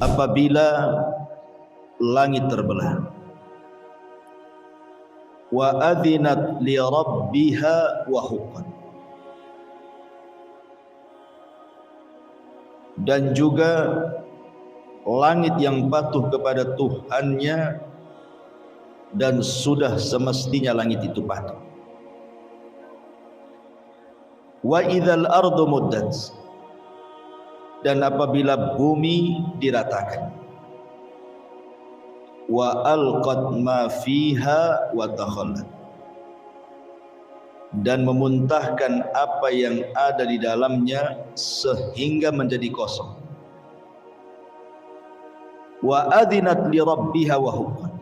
Apabila langit terbelah, wa adzinat li rabbiha wa huqqat, dan juga langit yang patuh kepada Tuhannya dan sudah semestinya langit itu patuh. Wa idzal ardu muddat, dan apabila bumi diratakan, wa alqat ma fiha wa takhallat, dan memuntahkan apa yang ada di dalamnya sehingga menjadi kosong. Wa adzinat li rabbiha wa huqqat,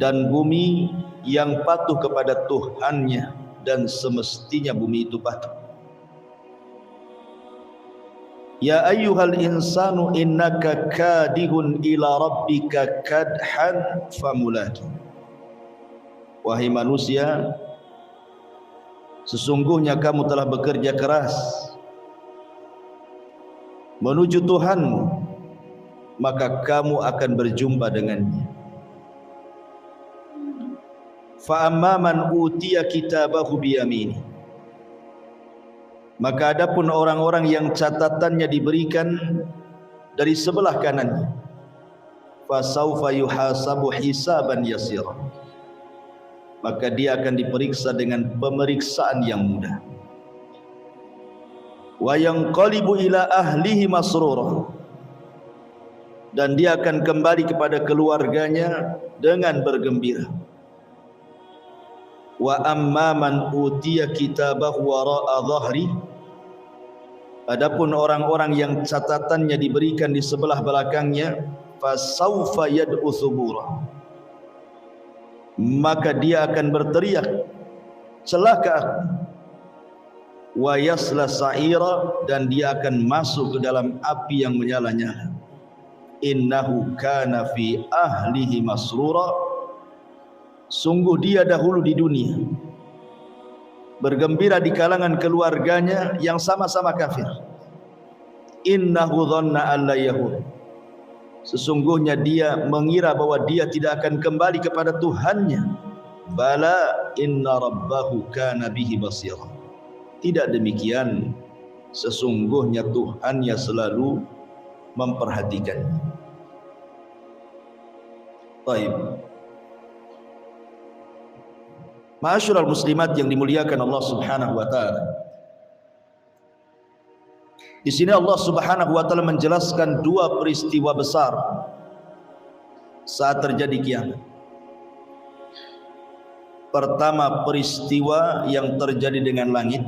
dan bumi yang patuh kepada Tuhannya dan semestinya bumi itu patuh. Ya ayyuhal insanu innaka kadihun ila rabbika kadhan famulaqih. Wahai manusia, sesungguhnya kamu telah bekerja keras menuju Tuhanmu, maka kamu akan berjumpa dengannya. Fa amma man utiya kitabahu biyamini, maka adapun orang-orang yang catatannya diberikan dari sebelah kanannya, fasaufa yuhasabu hisaban yasira, maka dia akan diperiksa dengan pemeriksaan yang mudah. Wa yanqalibu ila ahlihi masrura, dan dia akan kembali kepada keluarganya dengan bergembira. Wa amma man utiya kitabahu wara'a dhahri, adapun orang-orang yang catatannya diberikan di sebelah belakangnya, fasaufa yad'u thubura, maka dia akan berteriak, celaka aku. Wa yasla sa'ira, dan dia akan masuk ke dalam api yang menyala-nyala. Innahu kana fi ahlihi masrura, sungguh dia dahulu di dunia bergembira di kalangan keluarganya yang sama-sama kafir. Innahu dhanna an la yahur, sesungguhnya dia mengira bahwa dia tidak akan kembali kepada Tuhannya. Bala inna rabbahu kana bihi basira, tidak demikian, sesungguhnya Tuhannya selalu memperhatikannya. Baik, ma'asyiral muslimat yang dimuliakan Allah Subhanahu wa taala. Di sini Allah Subhanahu wa taala menjelaskan dua peristiwa besar saat terjadi kiamat. Pertama, peristiwa yang terjadi dengan langit,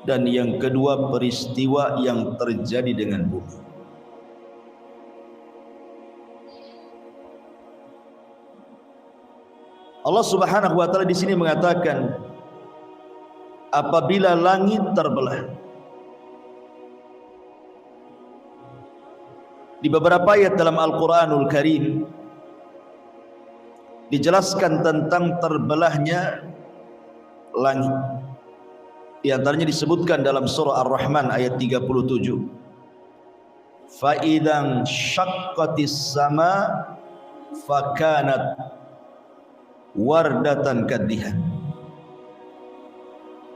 dan yang kedua, peristiwa yang terjadi dengan bumi. Allah Subhanahu wa taala di sini mengatakan apabila langit terbelah. Di beberapa ayat dalam Al-Qur'anul Karim dijelaskan tentang terbelahnya langit. Di antaranya disebutkan dalam surah Ar-Rahman ayat 37. Fa idzan syaqqatis sama fakanat wardatan kadihan,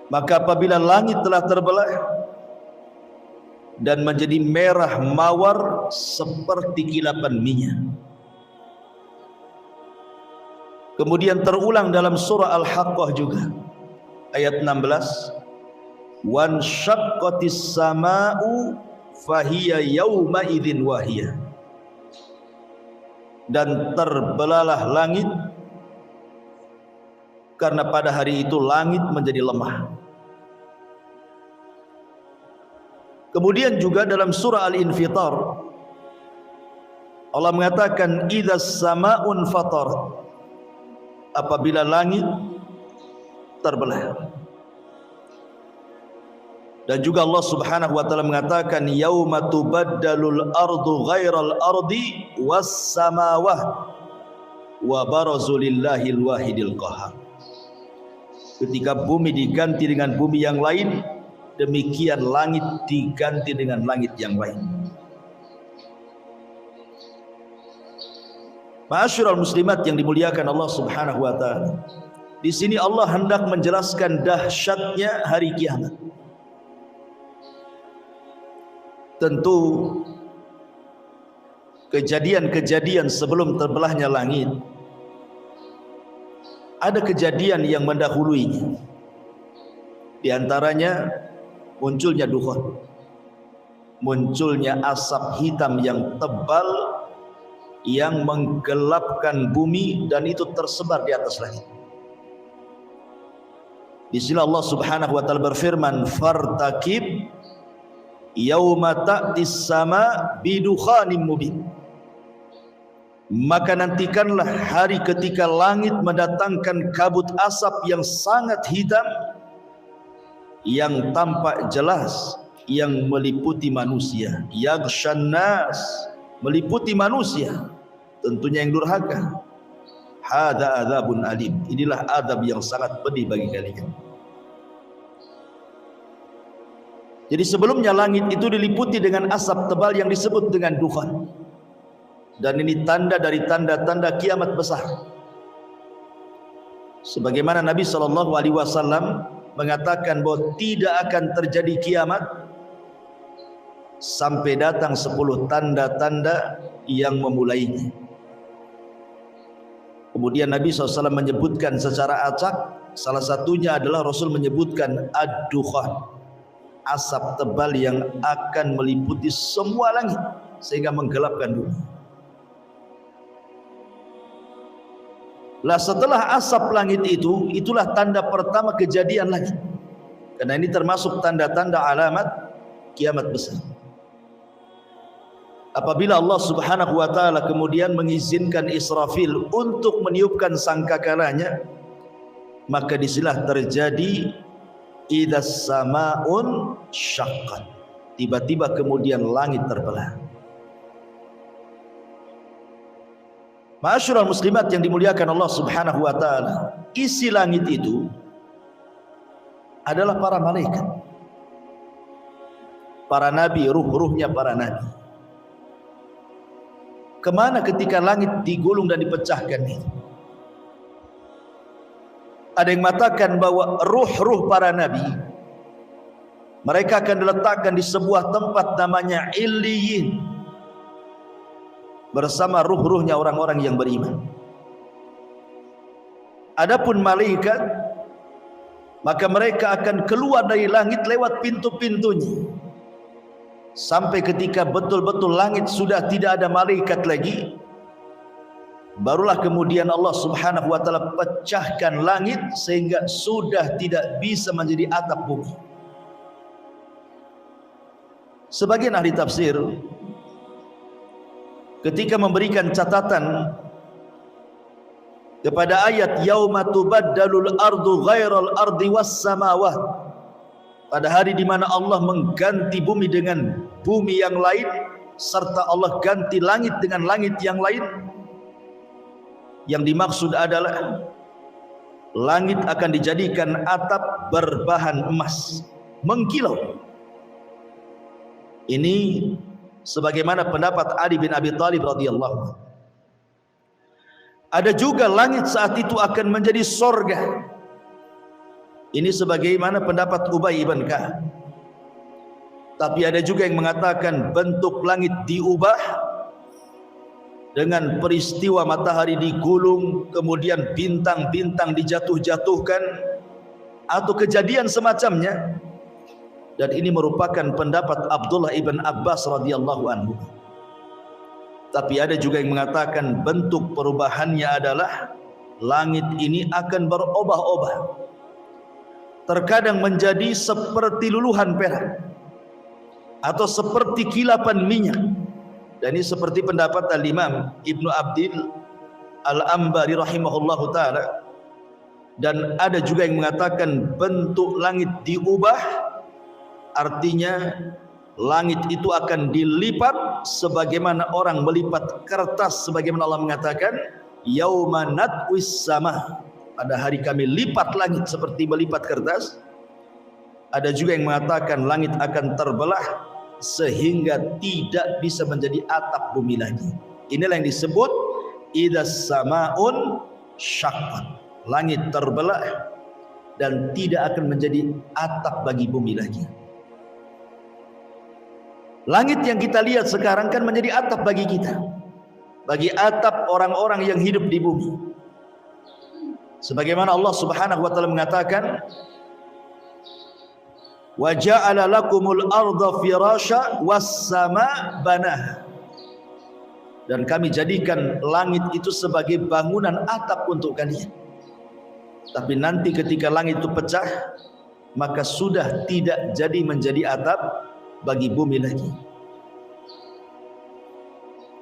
maka apabila langit telah terbelah dan menjadi merah mawar seperti kilapan minyak. Kemudian terulang dalam surah Al-Haqqah juga ayat 16, wan syaqqatis sama'u fahiya yauma idzin wahiyah, dan terbelahlah langit karena pada hari itu langit menjadi lemah. Kemudian juga dalam surah Al-Infitar Allah mengatakan idzas sama'un fatar, apabila langit terbelah. Dan juga Allah Subhanahu wa taala mengatakan yauma tubaddalul ardu ghairal ardi was samawati wa barazu lillahil wahidil qahhar, Ketika bumi diganti dengan bumi yang lain, demikian langit diganti dengan langit yang lain. Ma'asyiral muslimat yang dimuliakan Allah Subhanahu wa taala. Di sini Allah hendak menjelaskan dahsyatnya hari kiamat. Tentu kejadian-kejadian sebelum terbelahnya langit, ada kejadian yang mendahuluinya. Di antaranya munculnya dukhan, munculnya asap hitam yang tebal yang menggelapkan bumi dan itu tersebar di atas langit. Di sini Allah Subhanahu wa taala berfirman, "Fartaqib yauma ta'tis sama bidukhanin mubin." Maka nantikanlah hari ketika langit mendatangkan kabut asap yang sangat hitam yang tampak jelas, yang meliputi manusia, yaghshan nas, meliputi manusia, tentunya yang durhaka. Hadza adzabun alim, inilah azab yang sangat pedih bagi kalian. Jadi sebelumnya langit itu diliputi dengan asap tebal yang disebut dengan dukhan. Dan ini tanda dari tanda-tanda kiamat besar. Sebagaimana Nabi SAW mengatakan bahwa tidak akan terjadi kiamat sampai datang 10 tanda-tanda yang memulainya. Kemudian Nabi SAW menyebutkan secara acak, salah satunya adalah Rasul menyebutkan ad-dukhan, asap tebal yang akan meliputi semua langit sehingga menggelapkan bumi. Lah setelah asap langit itu, itulah tanda pertama kejadian langit. Karena ini termasuk tanda-tanda alamat kiamat besar. Apabila Allah Subhanahu wa taala kemudian mengizinkan Israfil untuk meniupkan sangkakalanya, maka disinilah terjadi idzas samaun syaqqat. Tiba-tiba kemudian langit terbelah. Ma'asyiral muslimat yang dimuliakan Allah Subhanahu wa taala, isi langit itu adalah para malaikat, para nabi, ruh-ruhnya para nabi. Kemana ketika langit digulung dan dipecahkan itu? Ada yang mengatakan bahwa ruh-ruh para nabi mereka akan diletakkan di sebuah tempat namanya Illiyin bersama ruh-ruhnya orang-orang yang beriman. Adapun malaikat, maka mereka akan keluar dari langit lewat pintu-pintunya sampai ketika betul-betul langit sudah tidak ada malaikat lagi, barulah kemudian Allah Subhanahu wa taala pecahkan langit sehingga sudah tidak bisa menjadi atap bumi. Sebagian ahli tafsir ketika memberikan catatan kepada ayat yauma tubaddalul ardu ghairal ardi was samawat, pada hari di mana Allah mengganti bumi dengan bumi yang lain serta Allah ganti langit dengan langit yang lain, yang dimaksud adalah langit akan dijadikan atap berbahan emas mengkilau. Ini sebagaimana pendapat Ali bin Abi Thalib radhiyallahu anhu. Ada juga langit saat itu akan menjadi sorga. Ini sebagaimana pendapat Ubay ibn Ka'ab. Tapi ada juga yang mengatakan bentuk langit diubah dengan peristiwa matahari digulung, kemudian bintang-bintang dijatuh-jatuhkan, atau kejadian semacamnya. Dan ini merupakan pendapat Abdullah ibn Abbas radhiyallahu anhu. Tapi ada juga yang mengatakan bentuk perubahannya adalah langit ini akan berubah-ubah. Terkadang menjadi seperti luluhan perak atau seperti kilapan minyak. Dan ini seperti pendapat Al-Imam Ibnu Abdil Al-Ambari rahimahullahu ta'ala. Dan ada juga yang mengatakan bentuk langit diubah, artinya langit itu akan dilipat sebagaimana orang melipat kertas, sebagaimana Allah mengatakan yauma natwis sama, pada hari kami lipat langit seperti melipat kertas. Ada juga yang mengatakan langit akan terbelah sehingga tidak bisa menjadi atap bumi lagi. Inilah yang disebut idzas samaun syaqqat. Langit terbelah dan tidak akan menjadi atap bagi bumi lagi. Langit yang kita lihat sekarang kan menjadi atap bagi kita, bagi atap orang-orang yang hidup di bumi. Sebagaimana Allah Subhanahu wa taala mengatakan, wa ja'ala lakumul arda firasya was sama banaha. Dan kami jadikan langit itu sebagai bangunan atap untuk kalian. Tapi nanti ketika langit itu pecah, maka sudah tidak jadi menjadi atap bagi bumi lagi.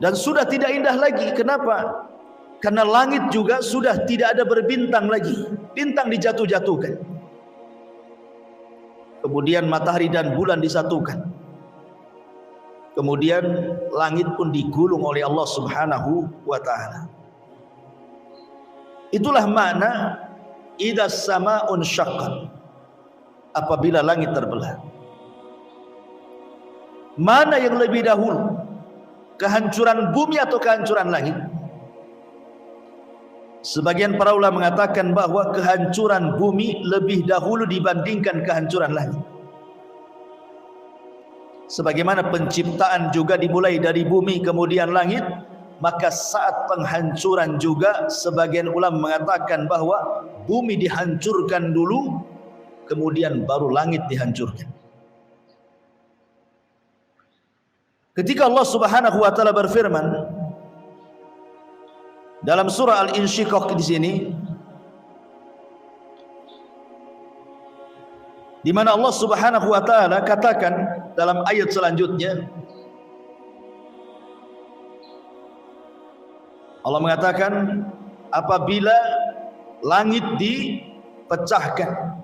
Dan sudah tidak indah lagi. Kenapa? Karena langit juga sudah tidak ada berbintang lagi. Bintang dijatuh-jatuhkan. Kemudian matahari dan bulan disatukan. Kemudian langit pun digulung oleh Allah Subhanahu wa taala. Itulah makna idzas samaun syaqqat. Apabila langit terbelah. Mana yang lebih dahulu? Kehancuran bumi atau kehancuran langit? Sebagian para ulama mengatakan bahwa kehancuran bumi lebih dahulu dibandingkan kehancuran langit. Sebagaimana penciptaan juga dimulai dari bumi kemudian langit, maka saat penghancuran juga sebagian ulama mengatakan bahwa bumi dihancurkan dulu, kemudian baru langit dihancurkan. Ketika Allah Subhanahu wa taala berfirman dalam surah Al-Insyiqaq di sini, di mana Allah Subhanahu wa taala katakan dalam ayat selanjutnya, Allah mengatakan apabila langit dipecahkan,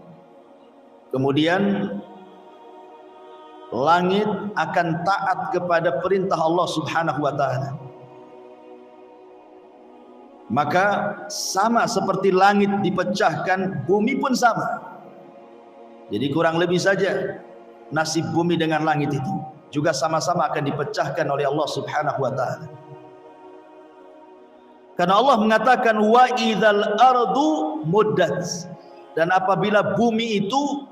kemudian langit akan taat kepada perintah Allah Subhanahu wa taala. Maka sama seperti langit dipecahkan, bumi pun sama. Jadi kurang lebih saja nasib bumi dengan langit itu juga sama-sama akan dipecahkan oleh Allah Subhanahu wa taala. Karena Allah mengatakan wa idzal ardu muddat, dan apabila bumi itu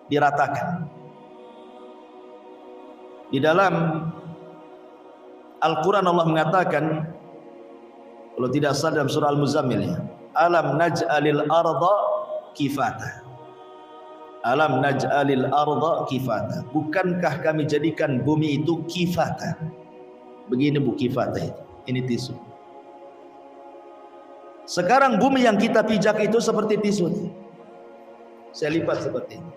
diratakan. Di dalam Al-Quran Allah mengatakan, kalau tidak salah dalam surah Al-Muzammil, ya, alam naj'alil arda kifata. Alam naj'alil arda kifata. Bukankah kami jadikan bumi itu kifata? Begini bu kifata itu. Ini tisu. Sekarang bumi yang kita pijak itu seperti tisu. Saya lipat seperti ini.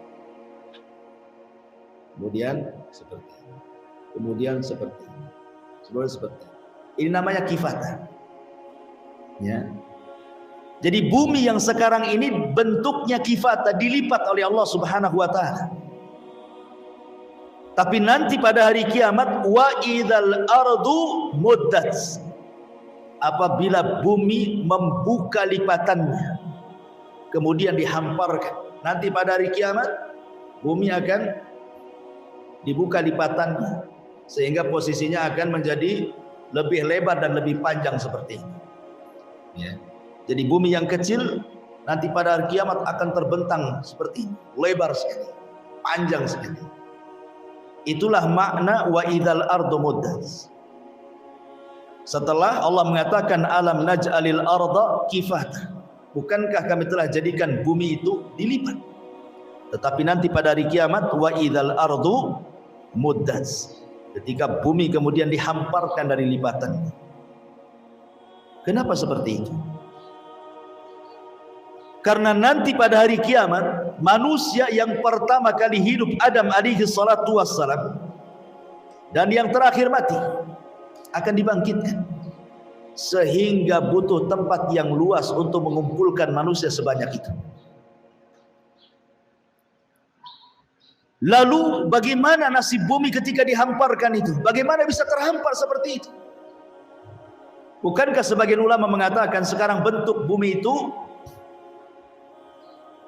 Kemudian seperti ini. Kemudian seperti ini. Kemudian seperti ini. Ini namanya kifata. Ya. Jadi bumi yang sekarang ini bentuknya kifata, dilipat oleh Allah Subhanahu wa taala. Tapi nanti pada hari kiamat wa idzal ardu muddat. Apabila bumi membuka lipatannya, kemudian dihamparkan. Nanti pada hari kiamat bumi akan dibuka lipatannya sehingga posisinya akan menjadi lebih lebar dan lebih panjang seperti ini. Ya. Jadi bumi yang kecil nanti pada hari kiamat akan terbentang seperti ini, lebar sekali, panjang sekali. Itulah makna wa idzal ardu muddat. Setelah Allah mengatakan alam naj'alil arda kifata, bukankah kami telah jadikan bumi itu dilipat? Tetapi nanti pada hari kiamat wa idzal ardu muddat, ketika bumi kemudian dihamparkan dari lipatannya. Kenapa seperti itu? Karena nanti pada hari kiamat manusia yang pertama kali hidup Adam alaihi salatu wassalam dan yang terakhir mati akan dibangkitkan, sehingga butuh tempat yang luas untuk mengumpulkan manusia sebanyak itu. Lalu bagaimana nasib bumi ketika dihamparkan itu? Bagaimana bisa terhampar seperti itu? Bukankah sebagian ulama mengatakan sekarang bentuk bumi itu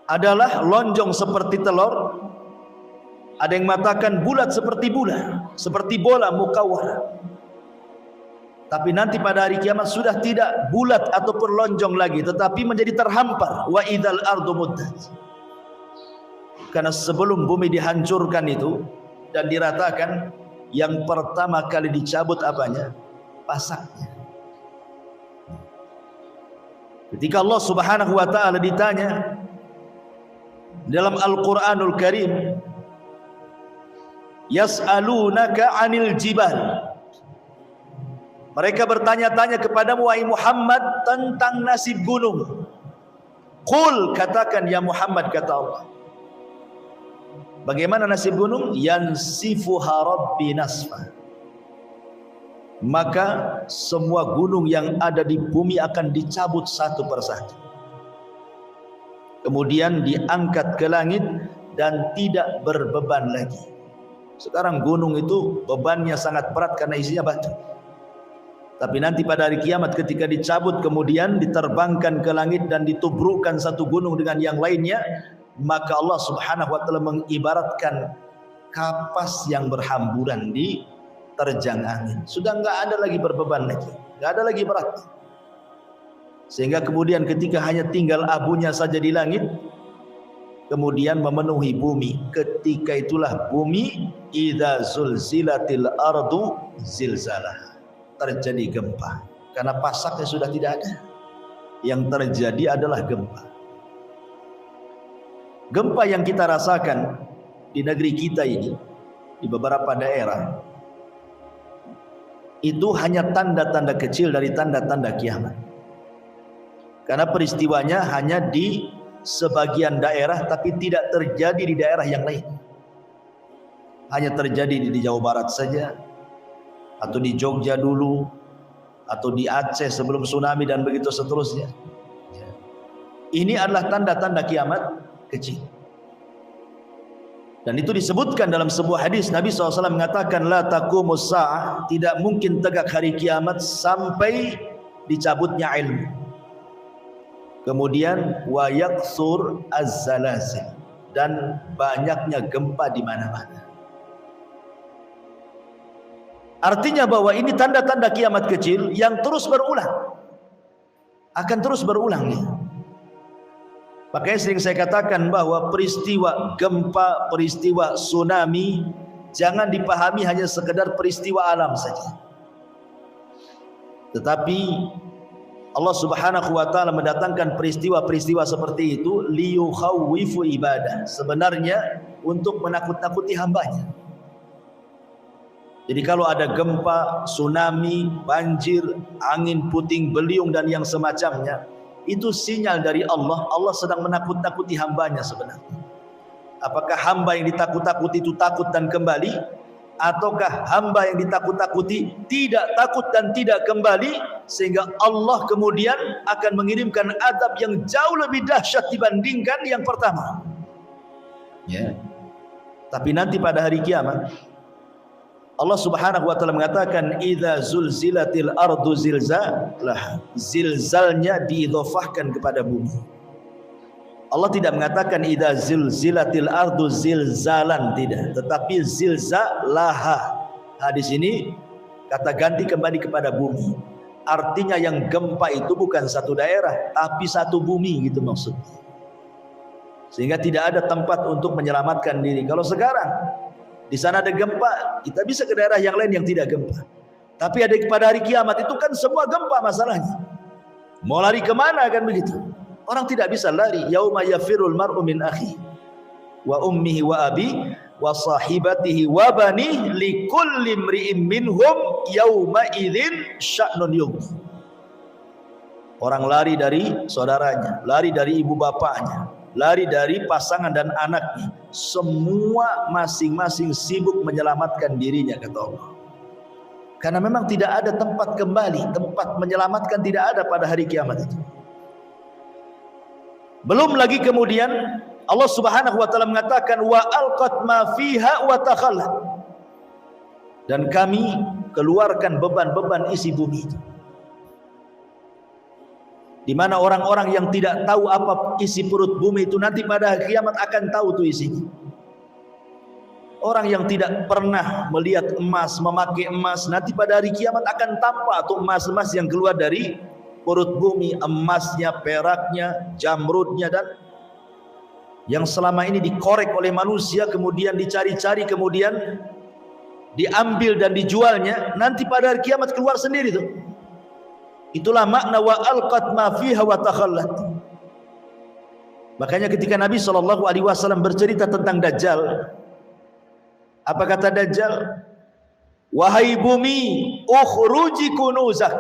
adalah lonjong seperti telur, ada yang mengatakan bulat seperti bola mukawwar. Tapi nanti pada hari kiamat sudah tidak bulat ataupun lonjong lagi, tetapi menjadi terhampar. Wa idzal ardu muddat. Karena sebelum bumi dihancurkan itu dan diratakan, yang pertama kali dicabut apanya? Pasaknya. Ketika Allah Subhanahu wa taala ditanya dalam Al-Qur'anul Karim, yas'alunaka 'anil jibal. Mereka bertanya-tanya kepadamu wahai Muhammad tentang nasib gunung. Qul, katakan ya Muhammad, kata Allah. Bagaimana nasib gunung? Yansifuha rabbi nasfa. Maka semua gunung yang ada di bumi akan dicabut satu persatu. Kemudian diangkat ke langit dan tidak berbeban lagi. Sekarang gunung itu bebannya sangat berat karena isinya batu. Tapi nanti pada hari kiamat ketika dicabut kemudian diterbangkan ke langit dan ditubrukkan satu gunung dengan yang lainnya, maka Allah Subhanahu wa taala mengibaratkan kapas yang berhamburan di terjang angin. Sudah enggak ada lagi berbeban lagi, enggak ada lagi berat. Sehingga kemudian ketika hanya tinggal abunya saja di langit, kemudian memenuhi bumi. Ketika itulah bumi idza zulzilatil ardu zilzalah. Terjadi gempa karena pasaknya sudah tidak ada. Yang terjadi adalah gempa. Gempa yang kita rasakan di negeri kita ini, di beberapa daerah, itu hanya tanda-tanda kecil dari tanda-tanda kiamat. Karena peristiwanya hanya di sebagian daerah, tapi tidak terjadi di daerah yang lain. Hanya terjadi di Jawa Barat saja, atau di Jogja dulu, atau di Aceh sebelum tsunami dan begitu seterusnya. Ini adalah tanda-tanda kiamat kecil. Dan itu disebutkan dalam sebuah hadis. Nabi SAW mengatakan, la taqumus sa'ah, tidak mungkin tegak hari kiamat sampai dicabutnya ilmu. Kemudian wa yakthur az-zalazil, dan banyaknya gempa di mana-mana. Artinya bahwa ini tanda-tanda kiamat kecil yang terus berulang, akan terus berulang. Makanya sering saya katakan bahwa peristiwa gempa, peristiwa tsunami jangan dipahami hanya sekedar peristiwa alam saja. Tetapi Allah Subhanahu wa taala mendatangkan peristiwa-peristiwa seperti itu liyukhawwifu ibadah, sebenarnya untuk menakut-nakuti hambanya. Jadi kalau ada gempa, tsunami, banjir, angin puting beliung dan yang semacamnya, itu sinyal dari Allah. Allah sedang menakut-nakuti hambanya sebenarnya. Apakah hamba yang ditakut-takuti itu takut dan kembali, ataukah hamba yang ditakut-takuti tidak takut dan tidak kembali, sehingga Allah kemudian akan mengirimkan azab yang jauh lebih dahsyat dibandingkan yang pertama. Ya. Tapi nanti pada hari kiamat Allah Subhanahu wa taala mengatakan idza zulzilatil ardu zilzalaha. Zilzalnya diidhofahkan kepada bumi. Allah tidak mengatakan idza zulzilatil ardu zilzalan, tidak, tetapi zilzalaha. Hadis ini kata ganti kembali kepada bumi. Artinya yang gempa itu bukan satu daerah, tapi satu bumi, gitu maksudnya. Sehingga tidak ada tempat untuk menyelamatkan diri. Kalau sekarang di sana ada gempa, kita bisa ke daerah yang lain yang tidak gempa. Tapi ada pada hari kiamat itu kan semua gempa masalahnya. Mau lari kemana kan begitu? Orang tidak bisa lari. Yauma yafirul mar'u min akhi wa ummihi wa abi wa sahibatihi wa banihi likulli imri'in minhum yauma idzin sya'nun yughni. Orang lari dari saudaranya, lari dari ibu bapaknya, lari dari pasangan dan anaknya. Semua masing-masing sibuk menyelamatkan dirinya, kata Allah. Karena memang tidak ada tempat kembali, tempat menyelamatkan tidak ada pada hari kiamat itu. Belum lagi kemudian Allah Subhanahu wa taala mengatakan wa alqat ma fiha wa takhallat. Dan kami keluarkan beban-beban isi bumi itu. di mana orang-orang yang tidak tahu apa isi perut bumi itu nanti pada hari kiamat akan tahu tuh isinya. Orang yang tidak pernah melihat emas, memakai emas, nanti pada hari kiamat akan tampak tuh emas-emas yang keluar dari perut bumi, emasnya, peraknya, jamrudnya, dan yang selama ini dikorek oleh manusia, kemudian dicari-cari, kemudian diambil dan dijualnya, nanti pada hari kiamat keluar sendiri tuh. Itulah makna wa alqat ma fiha wa takhallat. Makanya ketika Nabi SAW bercerita tentang Dajjal, apa kata Dajjal? Wahai bumi, ukhruji kunuzak.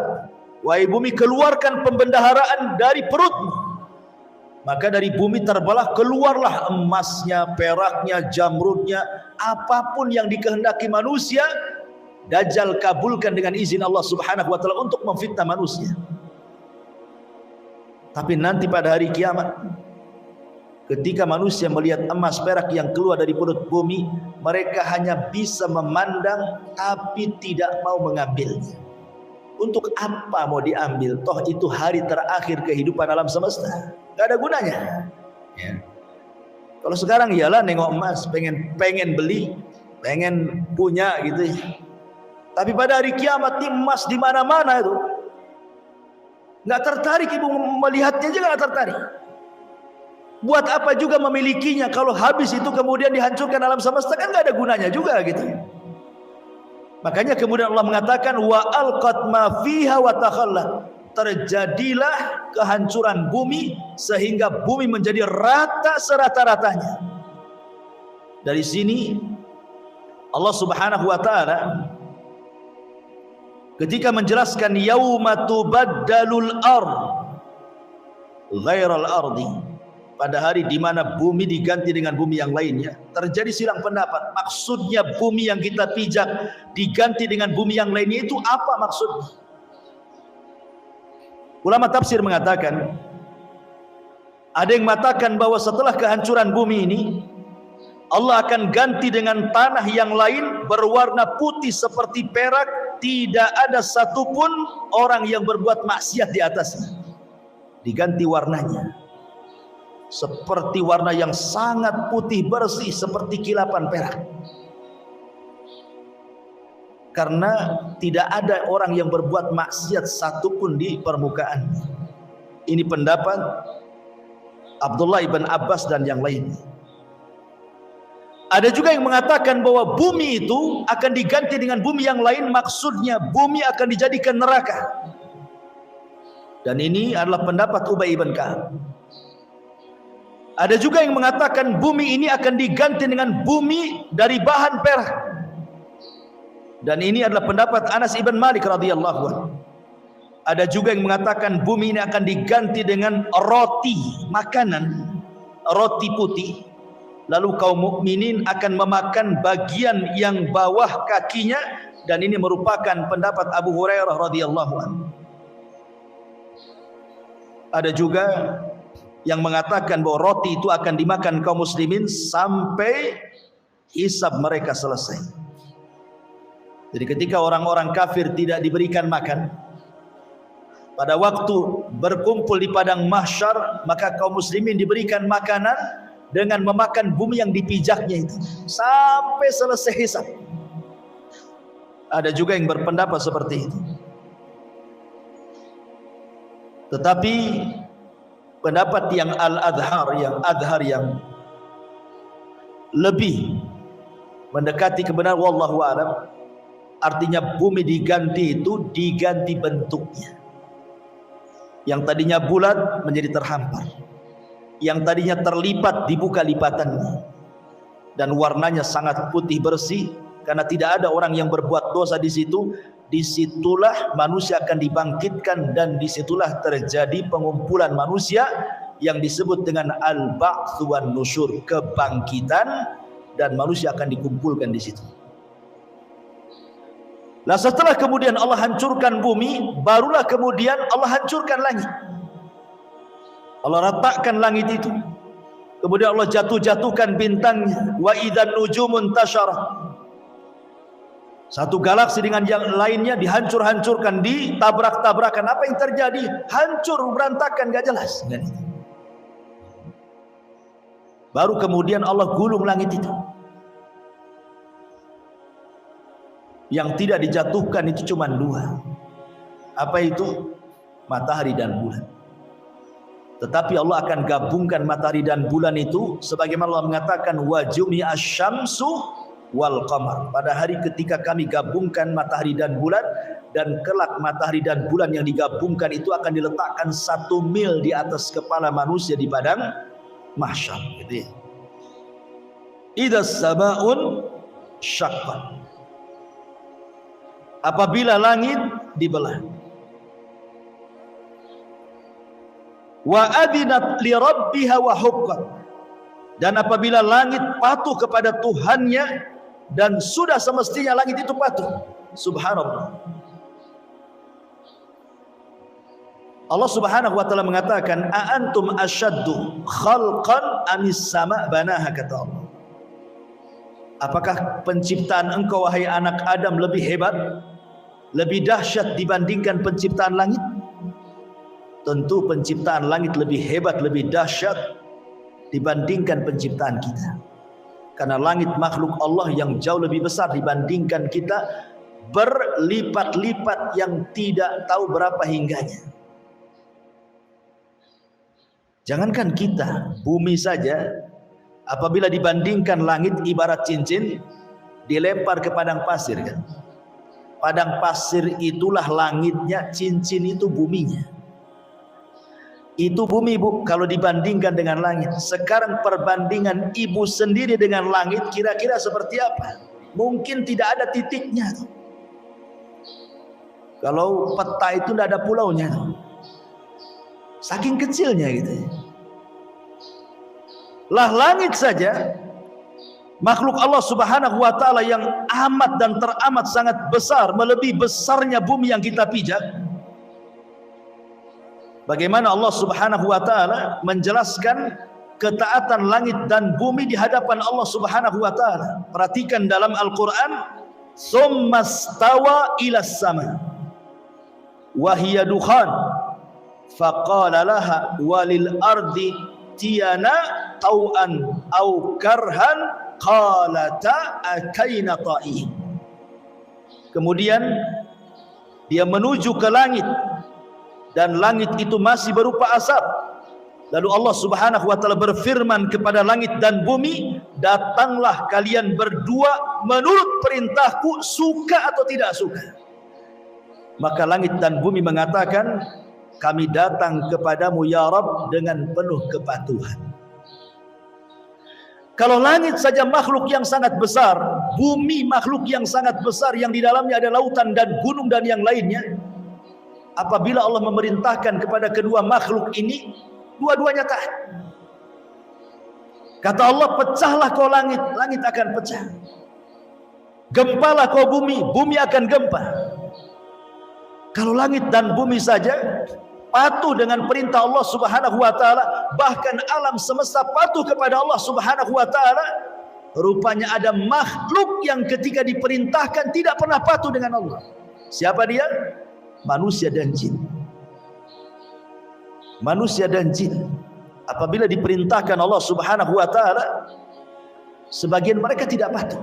Wahai bumi, keluarkan pembendaharaan dari perutmu. Maka dari bumi terbelah keluarlah emasnya, peraknya, jamrudnya, apapun yang dikehendaki manusia, Dajjal kabulkan dengan izin Allah Subhanahu wa taala untuk memfitnah manusia. Tapi nanti pada hari kiamat, ketika manusia melihat emas perak yang keluar dari perut bumi, mereka hanya bisa memandang tapi tidak mau mengambilnya. Untuk apa mau diambil? Toh itu hari terakhir kehidupan alam semesta, gak ada gunanya. Ya. Kalau sekarang iyalah nengok emas, pengen beli, pengen punya gitu. Tapi pada hari kiamat emas di mana-mana itu, nggak tertarik ibu melihatnya juga nggak tertarik. Buat apa juga memilikinya kalau habis itu kemudian dihancurkan alam semesta, kan nggak ada gunanya juga gitu. Makanya kemudian Allah mengatakan wa alqat ma fiha wa takhallat. Terjadilah kehancuran bumi sehingga bumi menjadi rata serata-ratanya. Dari sini Allah Subhanahu wa taala ketika menjelaskan yauma tubaddalul ard ghairal ardi, pada hari di mana bumi diganti dengan bumi yang lainnya, terjadi silang pendapat. Maksudnya bumi yang kita pijak diganti dengan bumi yang lainnya itu apa maksudnya? Ulama tafsir mengatakan, ada yang mengatakan bahwa setelah kehancuran bumi ini, Allah akan ganti dengan tanah yang lain berwarna putih seperti perak. Tidak ada satupun orang yang berbuat maksiat di atasnya. Diganti warnanya seperti warna yang sangat putih bersih seperti kilapan perak. Karena tidak ada orang yang berbuat maksiat satupun di permukaan. Ini pendapat Abdullah ibn Abbas dan yang lainnya. Ada juga yang mengatakan bahwa bumi itu akan diganti dengan bumi yang lain, maksudnya bumi akan dijadikan neraka. Dan ini adalah pendapat Ubay ibn Ka'ab. Ada juga yang mengatakan bumi ini akan diganti dengan bumi dari bahan perak. Dan ini adalah pendapat Anas ibn Malik radhiyallahu anhu. Ada juga yang mengatakan bumi ini akan diganti dengan roti, makanan, roti putih. Lalu kaum mukminin akan memakan bagian yang bawah kakinya, dan ini merupakan pendapat Abu Hurairah radhiyallahu anhu. Ada juga yang mengatakan bahwa roti itu akan dimakan kaum muslimin sampai hisab mereka selesai. Jadi ketika orang-orang kafir tidak diberikan makan, pada waktu berkumpul di padang mahsyar, maka kaum muslimin diberikan makanan dengan memakan bumi yang dipijaknya itu sampai selesai hisab. Ada juga yang berpendapat seperti itu. Tetapi pendapat yang al-adhar yang lebih mendekati kebenaran wallahu a'lam, artinya bumi diganti itu diganti bentuknya. Yang tadinya bulat menjadi terhampar, yang tadinya terlipat dibuka lipatannya, dan warnanya sangat putih bersih karena tidak ada orang yang berbuat dosa di situ. Disitulah manusia akan dibangkitkan, dan disitulah terjadi pengumpulan manusia yang disebut dengan al-ba'ts wan nusyur, kebangkitan, dan manusia akan dikumpulkan di situ. Nah, setelah kemudian Allah hancurkan bumi, barulah kemudian Allah hancurkan langit. Allah ratakan langit itu. Kemudian Allah jatuhkan bintangnya. Wa idzan nujumun tasharat. Satu galaksi dengan yang lainnya dihancur-hancurkan, ditabrak-tabrakan. Apa yang terjadi? Hancur, berantakan, gak jelas. Baru kemudian Allah gulung langit itu. Yang tidak dijatuhkan itu cuma dua. Apa itu? Matahari dan bulan. Tetapi Allah akan gabungkan matahari dan bulan itu sebagaimana Allah mengatakan wa jumi'asy syamsu wal qamar. Pada hari ketika kami gabungkan matahari dan bulan, dan kelak matahari dan bulan yang digabungkan itu akan diletakkan 1 mil di atas kepala manusia di padang mahsyar, gitu ya. Idzas samaa'un syaqqat. Apabila langit dibelah. Wa adinat li rabbiha wa huqqat. Dan apabila langit patuh kepada Tuhannya, dan sudah semestinya langit itu patuh. Subhanallah. Allah Subhanahu wa taala mengatakan, a antum asyaddu khalqan amis sama' banaha, kata Allah. Apakah penciptaan engkau wahai anak Adam lebih hebat, lebih dahsyat dibandingkan penciptaan langit? Tentu penciptaan langit lebih hebat, lebih dahsyat dibandingkan penciptaan kita. Karena langit makhluk Allah yang jauh lebih besar dibandingkan kita, berlipat-lipat yang tidak tahu berapa hingganya. Jangankan kita, bumi saja apabila dibandingkan langit ibarat cincin dilempar ke padang pasir, kan? Padang pasir itulah langitnya, cincin itu buminya. Itu bumi, Bu, kalau dibandingkan dengan langit. Sekarang perbandingan ibu sendiri dengan langit kira-kira seperti apa? Mungkin tidak ada titiknya. Kalau peta itu tidak ada pulaunya, saking kecilnya gitu. Lah langit saja, makhluk Allah Subhanahu wa taala yang amat dan teramat sangat besar, melebihi besarnya bumi yang kita pijak. Bagaimana Allah Subhanahu wa taala menjelaskan ketaatan langit dan bumi di hadapan Allah Subhanahu wa taala. Perhatikan dalam Al-Qur'an, "Tsummastawa ilas sama wa hiya dukhan faqala laha walil ardi tiyana tau'an au karhan qalata akaina ta'in." Kemudian dia menuju ke langit, dan langit itu masih berupa asap. Lalu Allah Subhanahu wa taala berfirman kepada langit dan bumi, "Datanglah kalian berdua menurut perintahku, suka atau tidak suka." Maka langit dan bumi mengatakan, "Kami datang kepadamu ya Rabb dengan penuh kepatuhan." Kalau langit saja makhluk yang sangat besar, bumi makhluk yang sangat besar yang di dalamnya ada lautan dan gunung dan yang lainnya, apabila Allah memerintahkan kepada kedua makhluk ini, dua-duanya taat. Kata Allah, "Pecahlah kau langit, langit akan pecah. Gempalah kau bumi, bumi akan gempa." Kalau langit dan bumi saja patuh dengan perintah Allah Subhanahu wa taala, bahkan alam semesta patuh kepada Allah Subhanahu wa taala, rupanya ada makhluk yang ketika diperintahkan tidak pernah patuh dengan Allah. Siapa dia? Manusia dan jin. Manusia dan jin apabila diperintahkan Allah Subhanahu wa taala, sebagian mereka tidak patuh.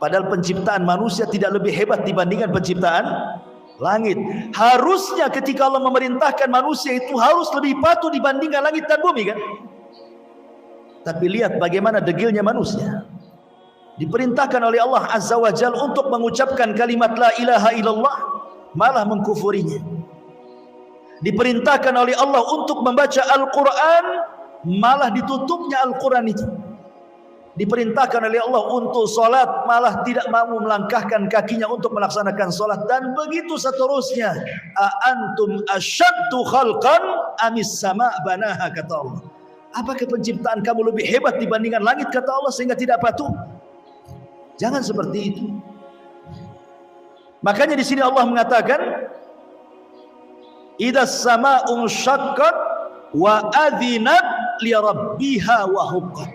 Padahal penciptaan manusia tidak lebih hebat dibandingkan penciptaan langit. Harusnya ketika Allah memerintahkan manusia itu harus lebih patuh dibandingkan langit dan bumi, kan? Tapi lihat bagaimana degilnya manusia. Diperintahkan oleh Allah Azza wa Jalla untuk mengucapkan kalimat la ilaha illallah, malah mengkufurinya. Diperintahkan oleh Allah untuk membaca Al-Quran, malah ditutupnya Al-Quran itu. Diperintahkan oleh Allah untuk sholat, malah tidak mau melangkahkan kakinya untuk melaksanakan sholat, dan begitu seterusnya. A antum asyaddu khalqan amis sama' banaha, kata Allah. Apakah penciptaan kamu lebih hebat dibandingkan langit, kata Allah, sehingga tidak patuh? Jangan seperti itu. Makanya di sini Allah mengatakan, "Idzas samaa'u syaqqat wa adzinat li rabbiha wa huqqat."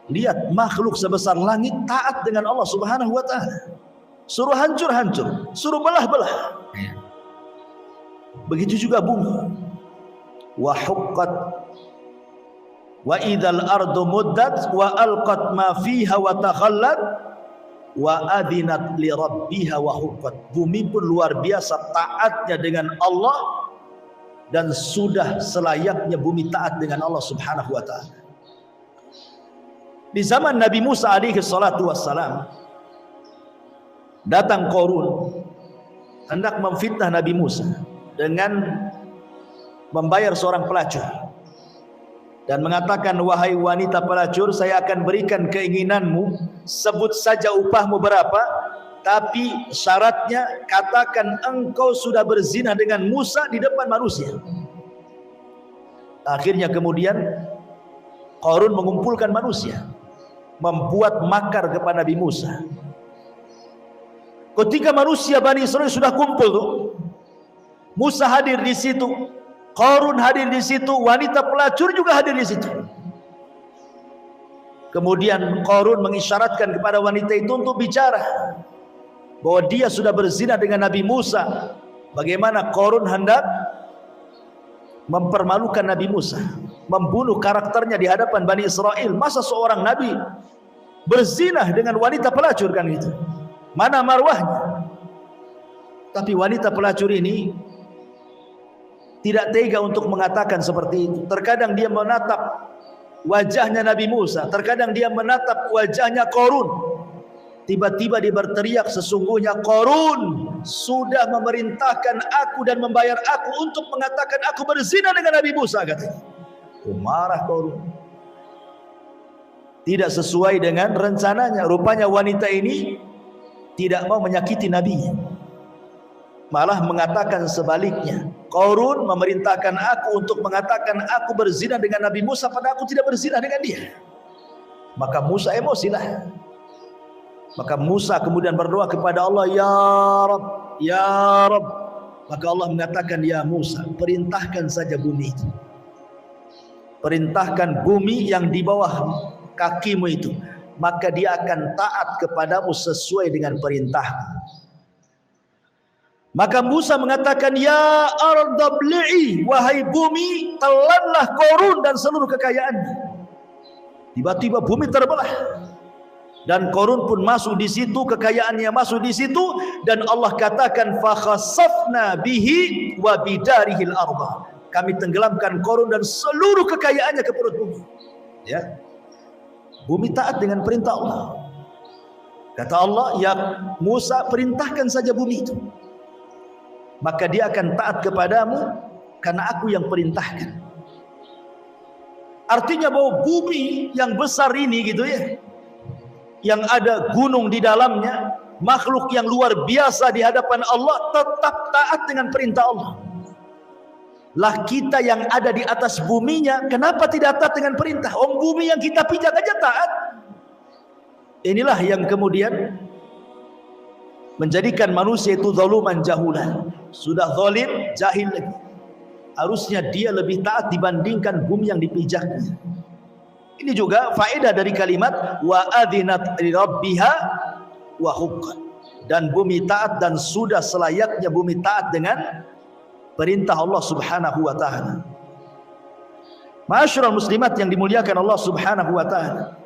Lihat makhluk sebesar langit taat dengan Allah Subhanahu wa taala. suruh hancur-hancur, suruh belah-belah. Begitu juga bumi. Wa huqqat wa idzal ardu muddat wa alqat ma fiha wa takhallat wa adinat li rabbiha wa huqqat. Bumi pun luar biasa taatnya dengan Allah, dan sudah selayaknya bumi taat dengan Allah Subhanahu wa taala. Di zaman Nabi Musa alaihi salatu wassalam, datang Qarun hendak memfitnah Nabi Musa dengan membayar seorang pelacur dan mengatakan, wahai wanita pelacur, saya akan berikan keinginanmu, sebut saja upahmu berapa, tapi syaratnya katakan engkau sudah berzina dengan Musa di depan manusia. Akhirnya kemudian Qarun mengumpulkan manusia, membuat makar kepada Nabi Musa. Ketika manusia Bani Israil sudah kumpul tuh, Musa hadir di situ, Qarun hadir di situ, wanita pelacur juga hadir di situ. Kemudian Qarun mengisyaratkan kepada wanita itu untuk bicara bahwa dia sudah berzina dengan Nabi Musa. Bagaimana Qarun hendak mempermalukan Nabi Musa, membunuh karakternya di hadapan Bani Israel. Masa seorang nabi berzina dengan wanita pelacur, kan gitu? Mana marwahnya? Tapi wanita pelacur ini tidak tega untuk mengatakan seperti itu. Terkadang dia menatap wajahnya Nabi Musa, terkadang dia menatap wajahnya Qarun. Tiba-tiba dia berteriak, sesungguhnya Qarun sudah memerintahkan aku dan membayar aku untuk mengatakan aku berzina dengan Nabi Musa, katanya. Marah Qarun. Tidak sesuai dengan rencananya. Rupanya wanita ini tidak mau menyakiti Nabi, malah mengatakan sebaliknya. Qarun memerintahkan aku untuk mengatakan aku berzina dengan Nabi Musa, padahal aku tidak berzina dengan dia. Maka Musa emosilah. Maka Musa kemudian berdoa kepada Allah, ya Rabb, ya Rabb. Maka Allah mengatakan, ya Musa, perintahkan saja bumi itu. Perintahkan bumi yang di bawah kakimu itu, maka dia akan taat kepadamu sesuai dengan perintahmu. Maka Musa mengatakan, ya arda bli'i, wahai bumi, telanlah Qarun dan seluruh kekayaannya. Tiba-tiba bumi terbelah. Dan Qarun pun masuk di situ, kekayaannya masuk di situ, dan Allah katakan fa khasafna bihi wa bidarihil arda. Kami tenggelamkan Qarun dan seluruh kekayaannya ke perut bumi. Ya. Bumi taat dengan perintah Allah. Kata Allah, ya Musa, perintahkan saja bumi itu, maka dia akan taat kepadamu karena aku yang perintahkan. Artinya bahwa bumi yang besar ini, gitu ya, yang ada gunung di dalamnya, makhluk yang luar biasa di hadapan Allah, tetap taat dengan perintah Allah. Lah kita yang ada di atas buminya, kenapa tidak taat dengan perintah? Bumi yang kita pijak aja taat. Inilah yang kemudian menjadikan manusia itu zaluman jahulan. Sudah zalim, jahil lagi. Harusnya dia lebih taat dibandingkan bumi yang dipijaknya. Ini juga faedah dari kalimat wa adzinat li rabbiha wa huqqat. Dan bumi taat, dan sudah selayaknya bumi taat dengan perintah Allah Subhanahu wa taala. Ma'asyiral muslimat yang dimuliakan Allah Subhanahu wa taala.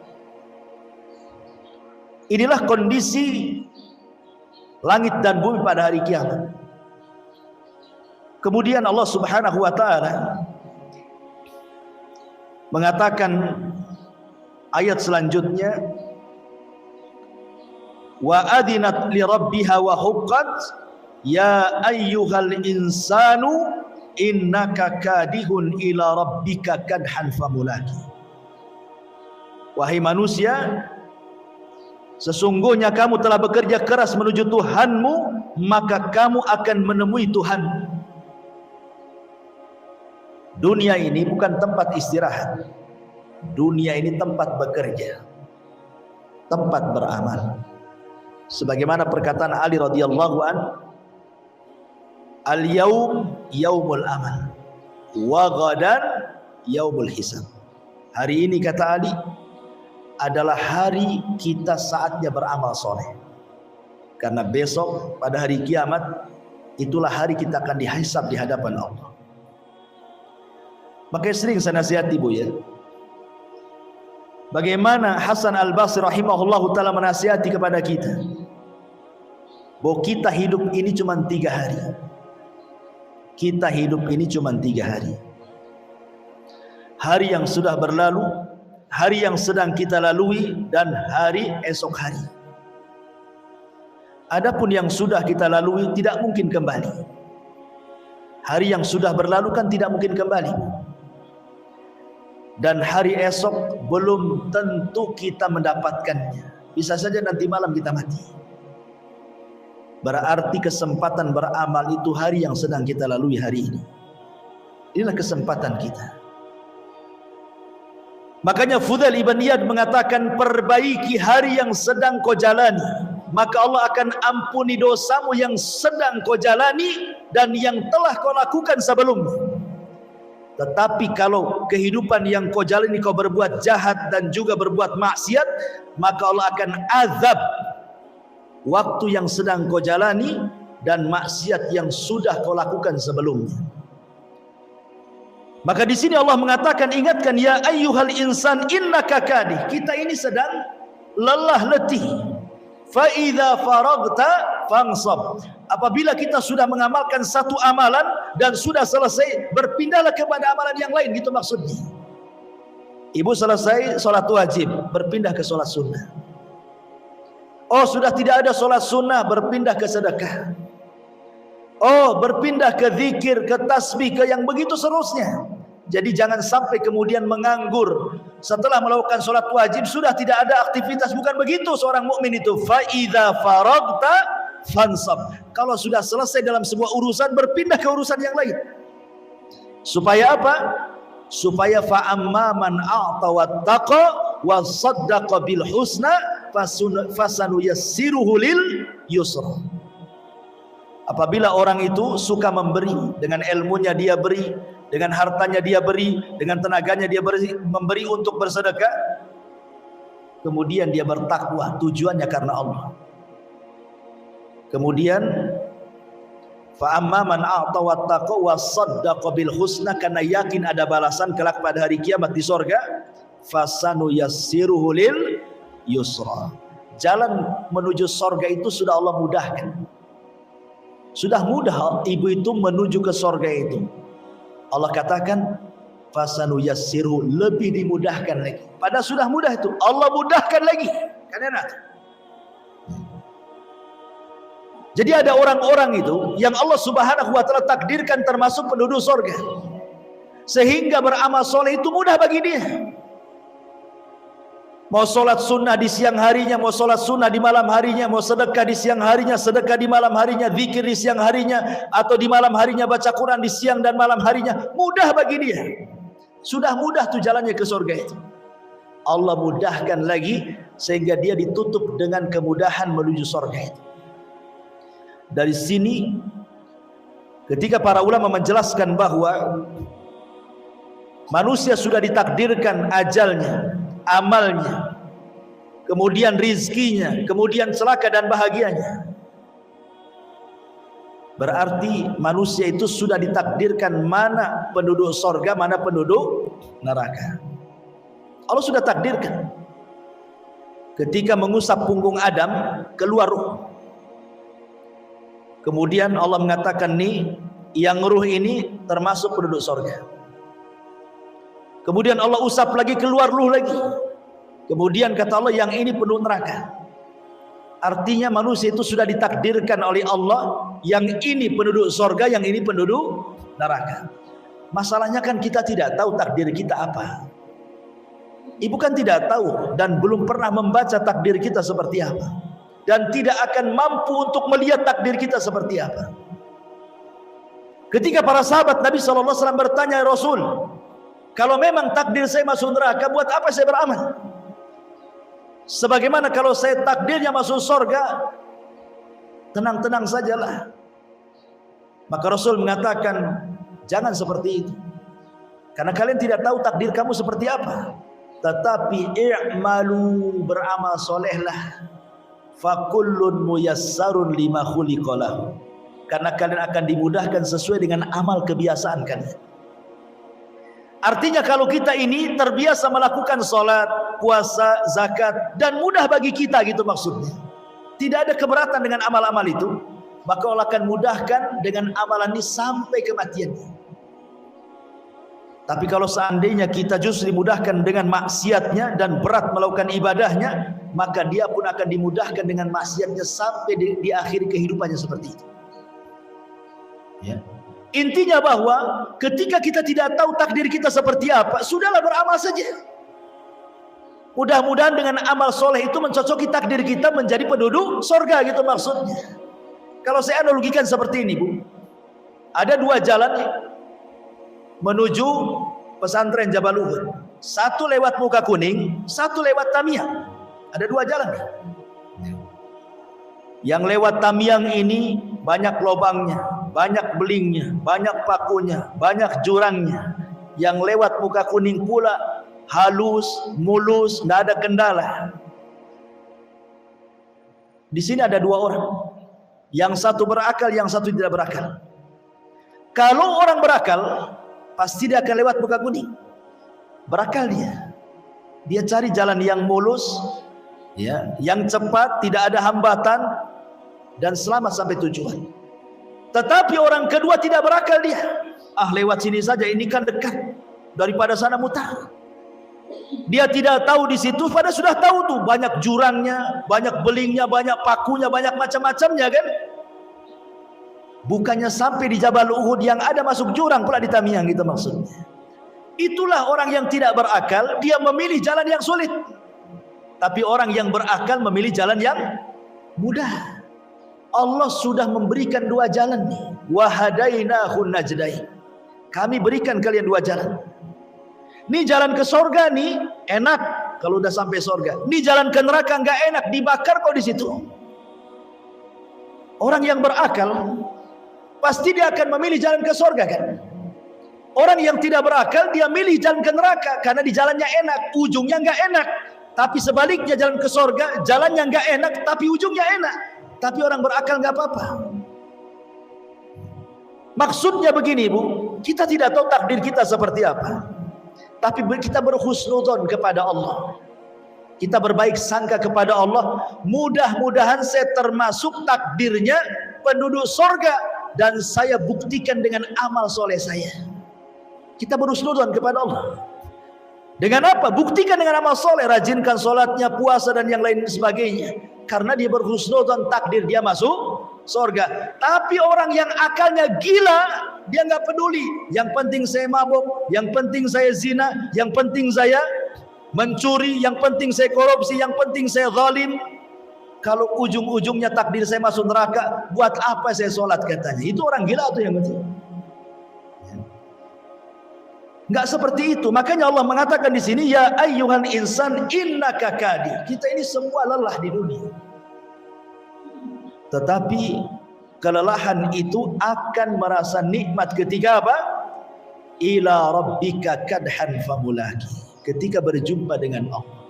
Inilah kondisi langit dan bumi pada hari kiamat. Kemudian Allah Subhanahu wa taala mengatakan ayat selanjutnya, wa adzinat li rabbiha wa huqqat ya ayyuhal insanu innaka kadihun ila rabbika kadhan famulaki. Wahai manusia, sesungguhnya kamu telah bekerja keras menuju Tuhanmu, maka kamu akan menemui Tuhan. Dunia ini bukan tempat istirahat. Dunia ini tempat bekerja, tempat beramal. Sebagaimana perkataan Ali radhiyallahu an, al-yaum yaumul amal wa ghadan yaumul hisab. Hari ini, kata Ali, adalah hari kita saatnya beramal soleh. Karena besok pada hari kiamat itulah hari kita akan dihisab di hadapan Allah. Makanya sering saya nasihati Bu ya, bagaimana Hasan Al-Basri rahimahullahu ta'ala menasihati kepada kita bahwa kita hidup ini cuma 3 hari. Kita hidup ini cuma 3 hari. Hari yang sudah berlalu, hari yang sedang kita lalui, dan hari esok hari. Adapun yang sudah kita lalui tidak mungkin kembali. Hari yang sudah berlalu kan tidak mungkin kembali. Dan hari esok belum tentu kita mendapatkannya. Bisa saja nanti malam kita mati. Berarti kesempatan beramal itu hari yang sedang kita lalui hari ini. Inilah kesempatan kita. Makanya Fudail ibn Iyad mengatakan, perbaiki hari yang sedang kau jalani, maka Allah akan ampuni dosamu yang sedang kau jalani dan yang telah kau lakukan sebelumnya. Tetapi kalau kehidupan yang kau jalani kau berbuat jahat dan juga berbuat maksiat, maka Allah akan azab waktu yang sedang kau jalani dan maksiat yang sudah kau lakukan sebelumnya. Maka di sini Allah mengatakan, ingatkan ya ayyuhal insan innaka kadih. Kita ini sedang lelah letih. Fa idza faragta fansab. Apabila kita sudah mengamalkan satu amalan dan sudah selesai, berpindahlah kepada amalan yang lain, gitu maksudnya. Ibu selesai sholat wajib, berpindah ke sholat sunnah. Oh, sudah tidak ada sholat sunnah, berpindah ke sedekah. Oh, berpindah ke zikir, ke tasbih, ke yang begitu seterusnya. Jadi jangan sampai kemudian menganggur setelah melakukan sholat wajib sudah tidak ada aktivitas. Bukan begitu seorang mukmin itu. Fa idza faragta fansab. Kalau sudah selesai dalam sebuah urusan, berpindah ke urusan yang lain. Supaya apa? Supaya fa amma man a'ta wattaqa wa saddaqa bil husna fasanuyassiruhu lil yusra. Apabila orang itu suka memberi, dengan ilmunya dia beri, dengan hartanya dia beri, dengan tenaganya dia memberi untuk bersedekah, kemudian dia bertakwa, tujuannya karena Allah. Kemudian fa amma man a'ta wattaqa wa saddaqa bil husna, karena yakin ada balasan kelak pada hari kiamat di sorga, fasanuyassiruhu lil yusra. Jalan menuju sorga itu sudah Allah mudahkan. Sudah mudah ibu itu menuju ke sorga itu. Allah katakan fasanuyassiru, lebih dimudahkan lagi. Padahal sudah mudah itu, Allah mudahkan lagi. Kan enak. Jadi ada orang-orang itu yang Allah Subhanahu wa taala takdirkan termasuk penduduk sorga, sehingga beramal soleh itu mudah bagi dia. Mau sholat sunnah di siang harinya, mau sholat sunnah di malam harinya, mau sedekah di siang harinya, sedekah di malam harinya, zikir di siang harinya, atau di malam harinya baca Quran di siang dan malam harinya, mudah bagi dia. Sudah mudah tuh jalannya ke surga itu. Allah mudahkan lagi sehingga dia ditutup dengan kemudahan menuju surga itu. Dari sini ketika para ulama menjelaskan bahwa manusia sudah ditakdirkan ajalnya, amalnya, kemudian rizkinya, kemudian celaka dan bahagianya, berarti manusia itu sudah ditakdirkan mana penduduk sorga, mana penduduk neraka. Allah sudah takdirkan. Ketika mengusap punggung Adam, keluar ruh. Kemudian Allah mengatakan, nih yang ruh ini termasuk penduduk sorga. Kemudian Allah usap lagi, keluar ruh lagi. Kemudian kata Allah, yang ini penduduk neraka. Artinya manusia itu sudah ditakdirkan oleh Allah, yang ini penduduk sorga, yang ini penduduk neraka. Masalahnya kan kita tidak tahu takdir kita apa. Ibu kan tidak tahu dan belum pernah membaca takdir kita seperti apa, dan tidak akan mampu untuk melihat takdir kita seperti apa. Ketika para sahabat Nabi SAW bertanya, Rasul, kalau memang takdir saya masuk neraka, buat apa saya beramal? Sebagaimana kalau saya takdirnya masuk surga, tenang-tenang sajalah. Maka Rasul mengatakan, jangan seperti itu, karena kalian tidak tahu takdir kamu seperti apa. Tetapi i'malu, beramal solehlah, fakullun muyassarun lima khuliqalahu. Karena kalian akan dimudahkan sesuai dengan amal kebiasaan kalian. Artinya kalau kita ini terbiasa melakukan sholat, puasa, zakat, dan mudah bagi kita gitu maksudnya, tidak ada keberatan dengan amal-amal itu, maka Allah akan mudahkan dengan amalan ini sampai kematiannya. Tapi kalau seandainya kita justru dimudahkan dengan maksiatnya dan berat melakukan ibadahnya, maka dia pun akan dimudahkan dengan maksiatnya sampai di akhir kehidupannya seperti itu. Ya. Intinya bahwa ketika kita tidak tahu takdir kita seperti apa, sudahlah beramal saja. Mudah-mudahan dengan amal soleh itu mencocoki takdir kita menjadi penduduk sorga gitu maksudnya. Kalau saya analogikan seperti ini, Bu, ada dua jalan menuju pesantren Jabal Uhud. Satu lewat Muka Kuning, satu lewat Tamiang. Ada dua jalan. Yang lewat Tamiang ini banyak lobangnya, banyak belingnya, banyak pakunya, banyak jurangnya. Yang lewat Muka Kuning pula halus, mulus, tidak ada kendala. Di sini ada dua orang. Yang satu berakal, yang satu tidak berakal. Kalau orang berakal, pasti dia akan lewat Muka Kuning. Berakal dia. Dia cari jalan yang mulus, ya, yang cepat, tidak ada hambatan, dan selamat sampai tujuan. Tetapi orang kedua tidak berakal dia. Lewat sini saja, ini kan dekat, daripada sana mutar. Dia tidak tahu di situ, pada sudah tahu tuh banyak jurangnya, banyak belingnya, banyak pakunya, banyak macam-macamnya kan. Bukannya sampai di Jabal Uhud yang ada masuk jurang pula di Tamiang gitu maksudnya. Itulah orang yang tidak berakal, dia memilih jalan yang sulit. Tapi orang yang berakal memilih jalan yang mudah. Allah sudah memberikan dua jalan nih. Wa hadainahun najdain. Kami berikan kalian dua jalan. Ini jalan ke sorga nih enak kalau udah sampai sorga. Ini jalan ke neraka nggak enak, dibakar kok di situ. Orang yang berakal pasti dia akan memilih jalan ke sorga kan. Orang yang tidak berakal dia milih jalan ke neraka karena di jalannya enak, ujungnya nggak enak. Tapi sebaliknya jalan ke sorga, jalannya nggak enak, tapi ujungnya enak. Tapi orang berakal nggak apa-apa. Maksudnya begini, Bu, kita tidak tahu takdir kita seperti apa. Tapi kita berhusnudzon kepada Allah. Kita berbaik sangka kepada Allah. Mudah-mudahan saya termasuk takdirnya penduduk sorga. Dan saya buktikan dengan amal soleh saya. Kita berhusnudzon kepada Allah. Dengan apa? Buktikan dengan amal soleh. Rajinkan solatnya, puasa dan yang lain sebagainya. Karena dia berhusnudzon takdir dia masuk sorga. Tapi orang yang akalnya gila, dia nggak peduli. Yang penting saya mabuk, yang penting saya zina, yang penting saya mencuri, yang penting saya korupsi, yang penting saya zalim. Kalau ujung-ujungnya takdir saya masuk neraka, buat apa saya sholat katanya? Itu orang gila tuh yang penting. Nggak seperti itu. Makanya Allah mengatakan di sini, ya ayyuhal insan innaka kadir. Kita ini semua lelah di dunia. Tetapi kelelahan itu akan merasa nikmat ketika apa? Ila rabbika kadhan famulaki. Ketika berjumpa dengan Allah.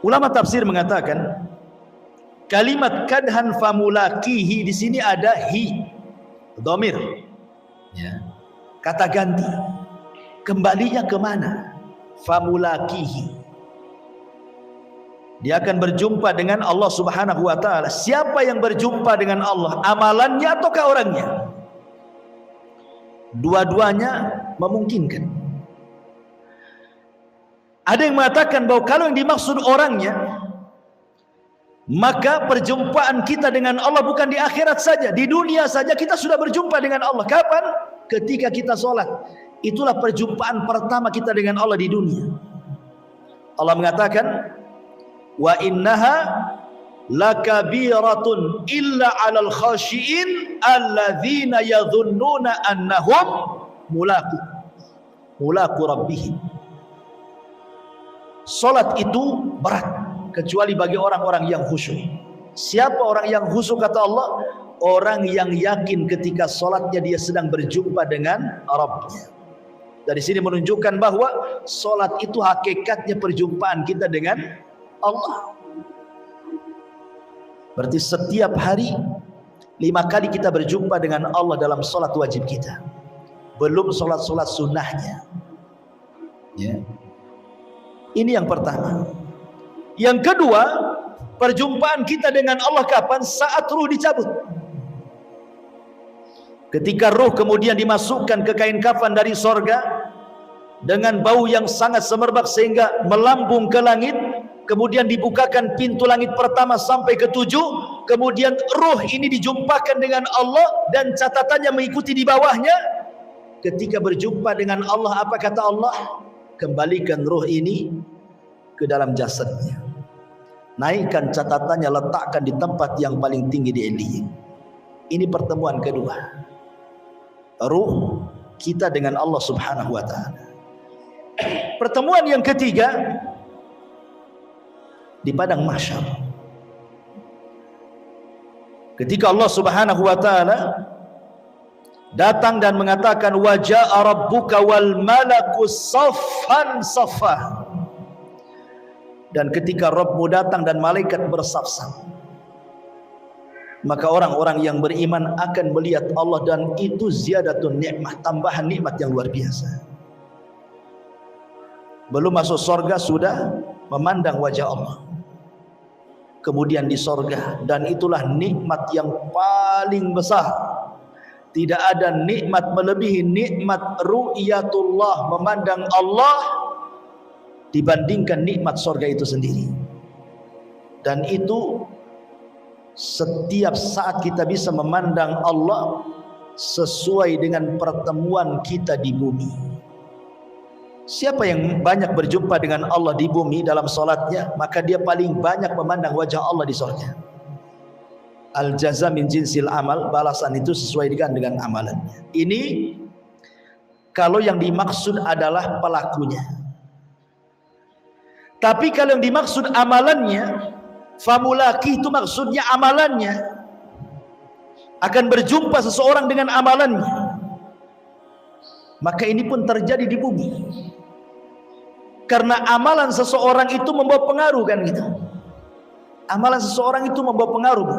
Ulama tafsir mengatakan kalimat kadhan famulakihi di sini ada hi, dhamir, ya, kata ganti. Kembalinya kemana? Famulakihi. Dia akan berjumpa dengan Allah Subhanahu wa ta'ala. Siapa yang berjumpa dengan Allah? Amalannya ataukah orangnya? Dua-duanya memungkinkan. Ada yang mengatakan bahwa kalau yang dimaksud orangnya, maka perjumpaan kita dengan Allah bukan di akhirat saja, di dunia saja kita sudah berjumpa dengan Allah. Kapan? Ketika kita sholat. Itulah perjumpaan pertama kita dengan Allah di dunia. Allah mengatakan, wa innaha lakabiratun illa 'alal khashiin alladzina yadhunnuna annahum mulaqu rabbihim. Salat itu berat kecuali bagi orang-orang yang khusyuk. Siapa orang yang khusyuk kata Allah? Orang yang yakin ketika salatnya dia sedang berjumpa dengan Rabbnya. Dari sini menunjukkan bahwa salat itu hakikatnya perjumpaan kita dengan Allah. Berarti setiap hari 5 kali kita berjumpa dengan Allah dalam solat wajib kita, belum solat-solat sunnahnya. Ya. Ini yang pertama. Yang kedua, perjumpaan kita dengan Allah kapan? Saat ruh dicabut. Ketika ruh kemudian dimasukkan ke kain kafan dari sorga dengan bau yang sangat semerbak sehingga melambung ke langit, kemudian dibukakan pintu langit pertama sampai ke 7, kemudian ruh ini dijumpakan dengan Allah dan catatannya mengikuti di bawahnya. Ketika berjumpa dengan Allah, apa kata Allah? Kembalikan ruh ini ke dalam jasadnya, naikkan catatannya, letakkan di tempat yang paling tinggi di Illiyin. Ini pertemuan kedua ruh kita dengan Allah subhanahu wa ta'ala. Pertemuan yang ketiga di padang mahsyar, ketika Allah subhanahu wa ta'ala datang dan mengatakan wa jaa rabbuka wal malaku saffan saffa, dan ketika Rabbmu datang dan malaikat bersaf-saf, maka orang-orang yang beriman akan melihat Allah, dan itu ziyadatun nikmah, tambahan nikmat yang luar biasa. Belum masuk surga sudah memandang wajah Allah. Kemudian di surga, dan itulah nikmat yang paling besar. Tidak ada nikmat melebihi nikmat ru'yatullah, memandang Allah, dibandingkan nikmat surga itu sendiri. Dan itu setiap saat kita bisa memandang Allah sesuai dengan pertemuan kita di bumi. Siapa yang banyak berjumpa dengan Allah di bumi dalam salatnya, maka dia paling banyak memandang wajah Allah di surga. Al-jaza min jinsil amal, balasan itu sesuai dengan amalannya. Ini kalau yang dimaksud adalah pelakunya. Tapi kalau yang dimaksud amalannya, famulaki itu maksudnya amalannya. Akan berjumpa seseorang dengan amalannya. Maka ini pun terjadi di bumi. Karena amalan seseorang itu membawa pengaruh, kan gitu. Amalan seseorang itu membawa pengaruh.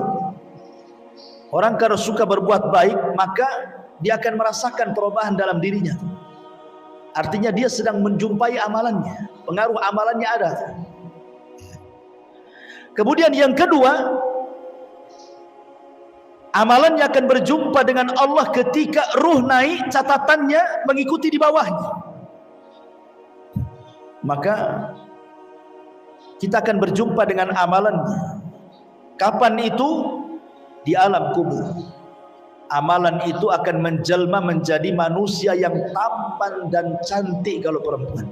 Orang kalau suka berbuat baik, maka dia akan merasakan perubahan dalam dirinya. Artinya dia sedang menjumpai amalannya, pengaruh amalannya ada. Kemudian yang kedua, amalannya akan berjumpa dengan Allah ketika ruh naik, catatannya mengikuti di bawahnya. Maka kita akan berjumpa dengan amalannya. Kapan itu? Di alam kubur. Amalan itu akan menjelma menjadi manusia yang tampan dan cantik kalau perempuan.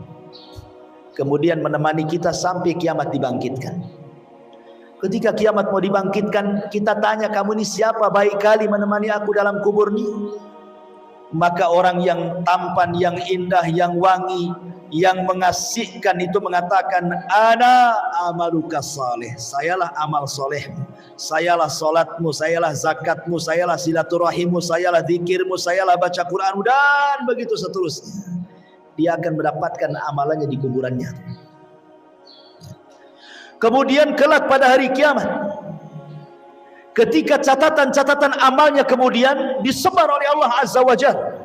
Kemudian menemani kita sampai kiamat dibangkitkan. Ketika kiamat mau dibangkitkan, kita tanya, kamu ini siapa baik kali menemani aku dalam kubur ini? Maka orang yang tampan, yang indah, yang wangi, yang mengasihkan itu mengatakan, ana amaluka saleh, sayalah amal solehmu, sayalah solatmu, sayalah zakatmu, sayalah silaturahimmu, sayalah zikirmu, sayalah baca Quranmu, dan begitu seterusnya. Dia akan mendapatkan amalannya di kuburannya. Kemudian kelak pada hari kiamat, ketika catatan-catatan amalnya kemudian disebar oleh Allah Azza wa Jalla,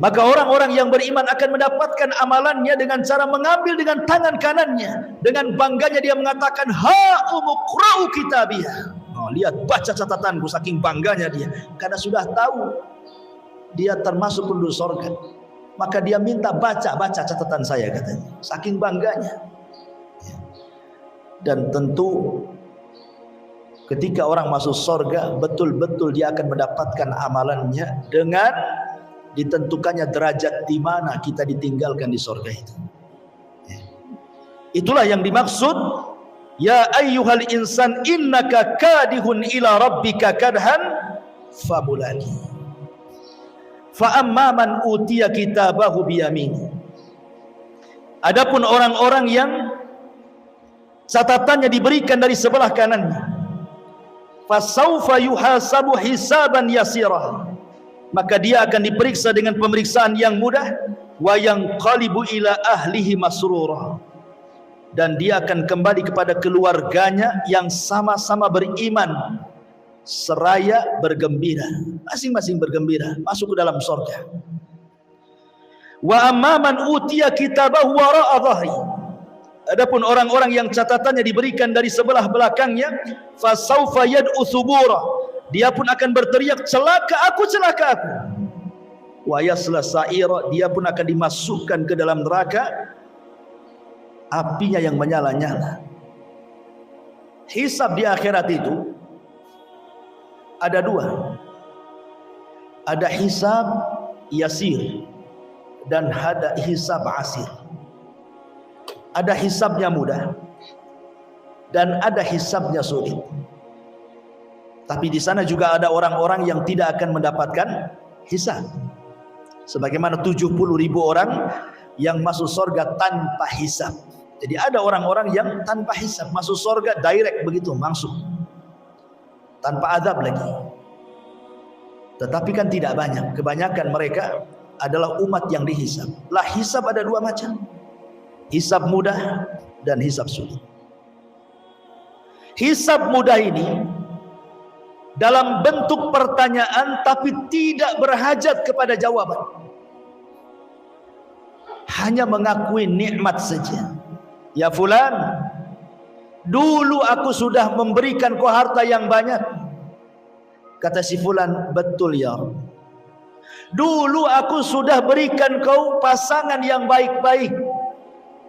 maka orang-orang yang beriman akan mendapatkan amalannya dengan cara mengambil dengan tangan kanannya. Dengan bangganya dia mengatakan, ha umuqra'u kitabiyah. Oh, lihat, baca catatanku, saking bangganya dia. Karena sudah tahu dia termasuk penduduk surga. Maka dia minta baca catatan saya, katanya. Saking bangganya. Dan tentu ketika orang masuk surga, betul-betul dia akan mendapatkan amalannya dengan ditentukannya derajat di mana kita ditinggalkan di surga itu. Itulah yang dimaksud ya ayyuhal insan innaka kadihun ila rabbika kadhan famulaki. Fa amma man utiya kitabahu biyamini. Adapun orang-orang yang catatannya diberikan dari sebelah kanannya, fasaufa yuhasabu hisaban yasira, maka dia akan diperiksa dengan pemeriksaan yang mudah, wa yanqalibu ila ahlihi masrura, dan dia akan kembali kepada keluarganya yang sama-sama beriman seraya bergembira, masing-masing bergembira masuk ke dalam surga. Wa amma man utiya kitabahu wara'a dhahri, adapun orang-orang yang catatannya diberikan dari sebelah belakangnya, fasaufa yad'u thubura, dia pun akan berteriak, celaka aku, celaka aku. Wa yasla sa'ira, dia pun akan dimasukkan ke dalam neraka, apinya yang menyala-nyala. Hisab di akhirat itu ada dua. Ada hisab yasir dan ada hisab asir. Ada hisabnya mudah dan ada hisabnya sulit. Tapi di sana juga ada orang-orang yang tidak akan mendapatkan hisab. Sebagaimana 70.000 orang yang masuk surga tanpa hisab. Jadi ada orang-orang yang tanpa hisab masuk surga direct begitu, langsung, tanpa azab lagi. Tetapi kan tidak banyak. Kebanyakan mereka adalah umat yang dihisab. Lah hisab ada dua macam. Hisab mudah dan hisab sulit. Hisab mudah ini dalam bentuk pertanyaan tapi tidak berhajat kepada jawaban. Hanya mengakui nikmat saja. Ya fulan, dulu aku sudah memberikan kau harta yang banyak. Kata si fulan, betul ya Rabb. Dulu aku sudah berikan kau pasangan yang baik-baik.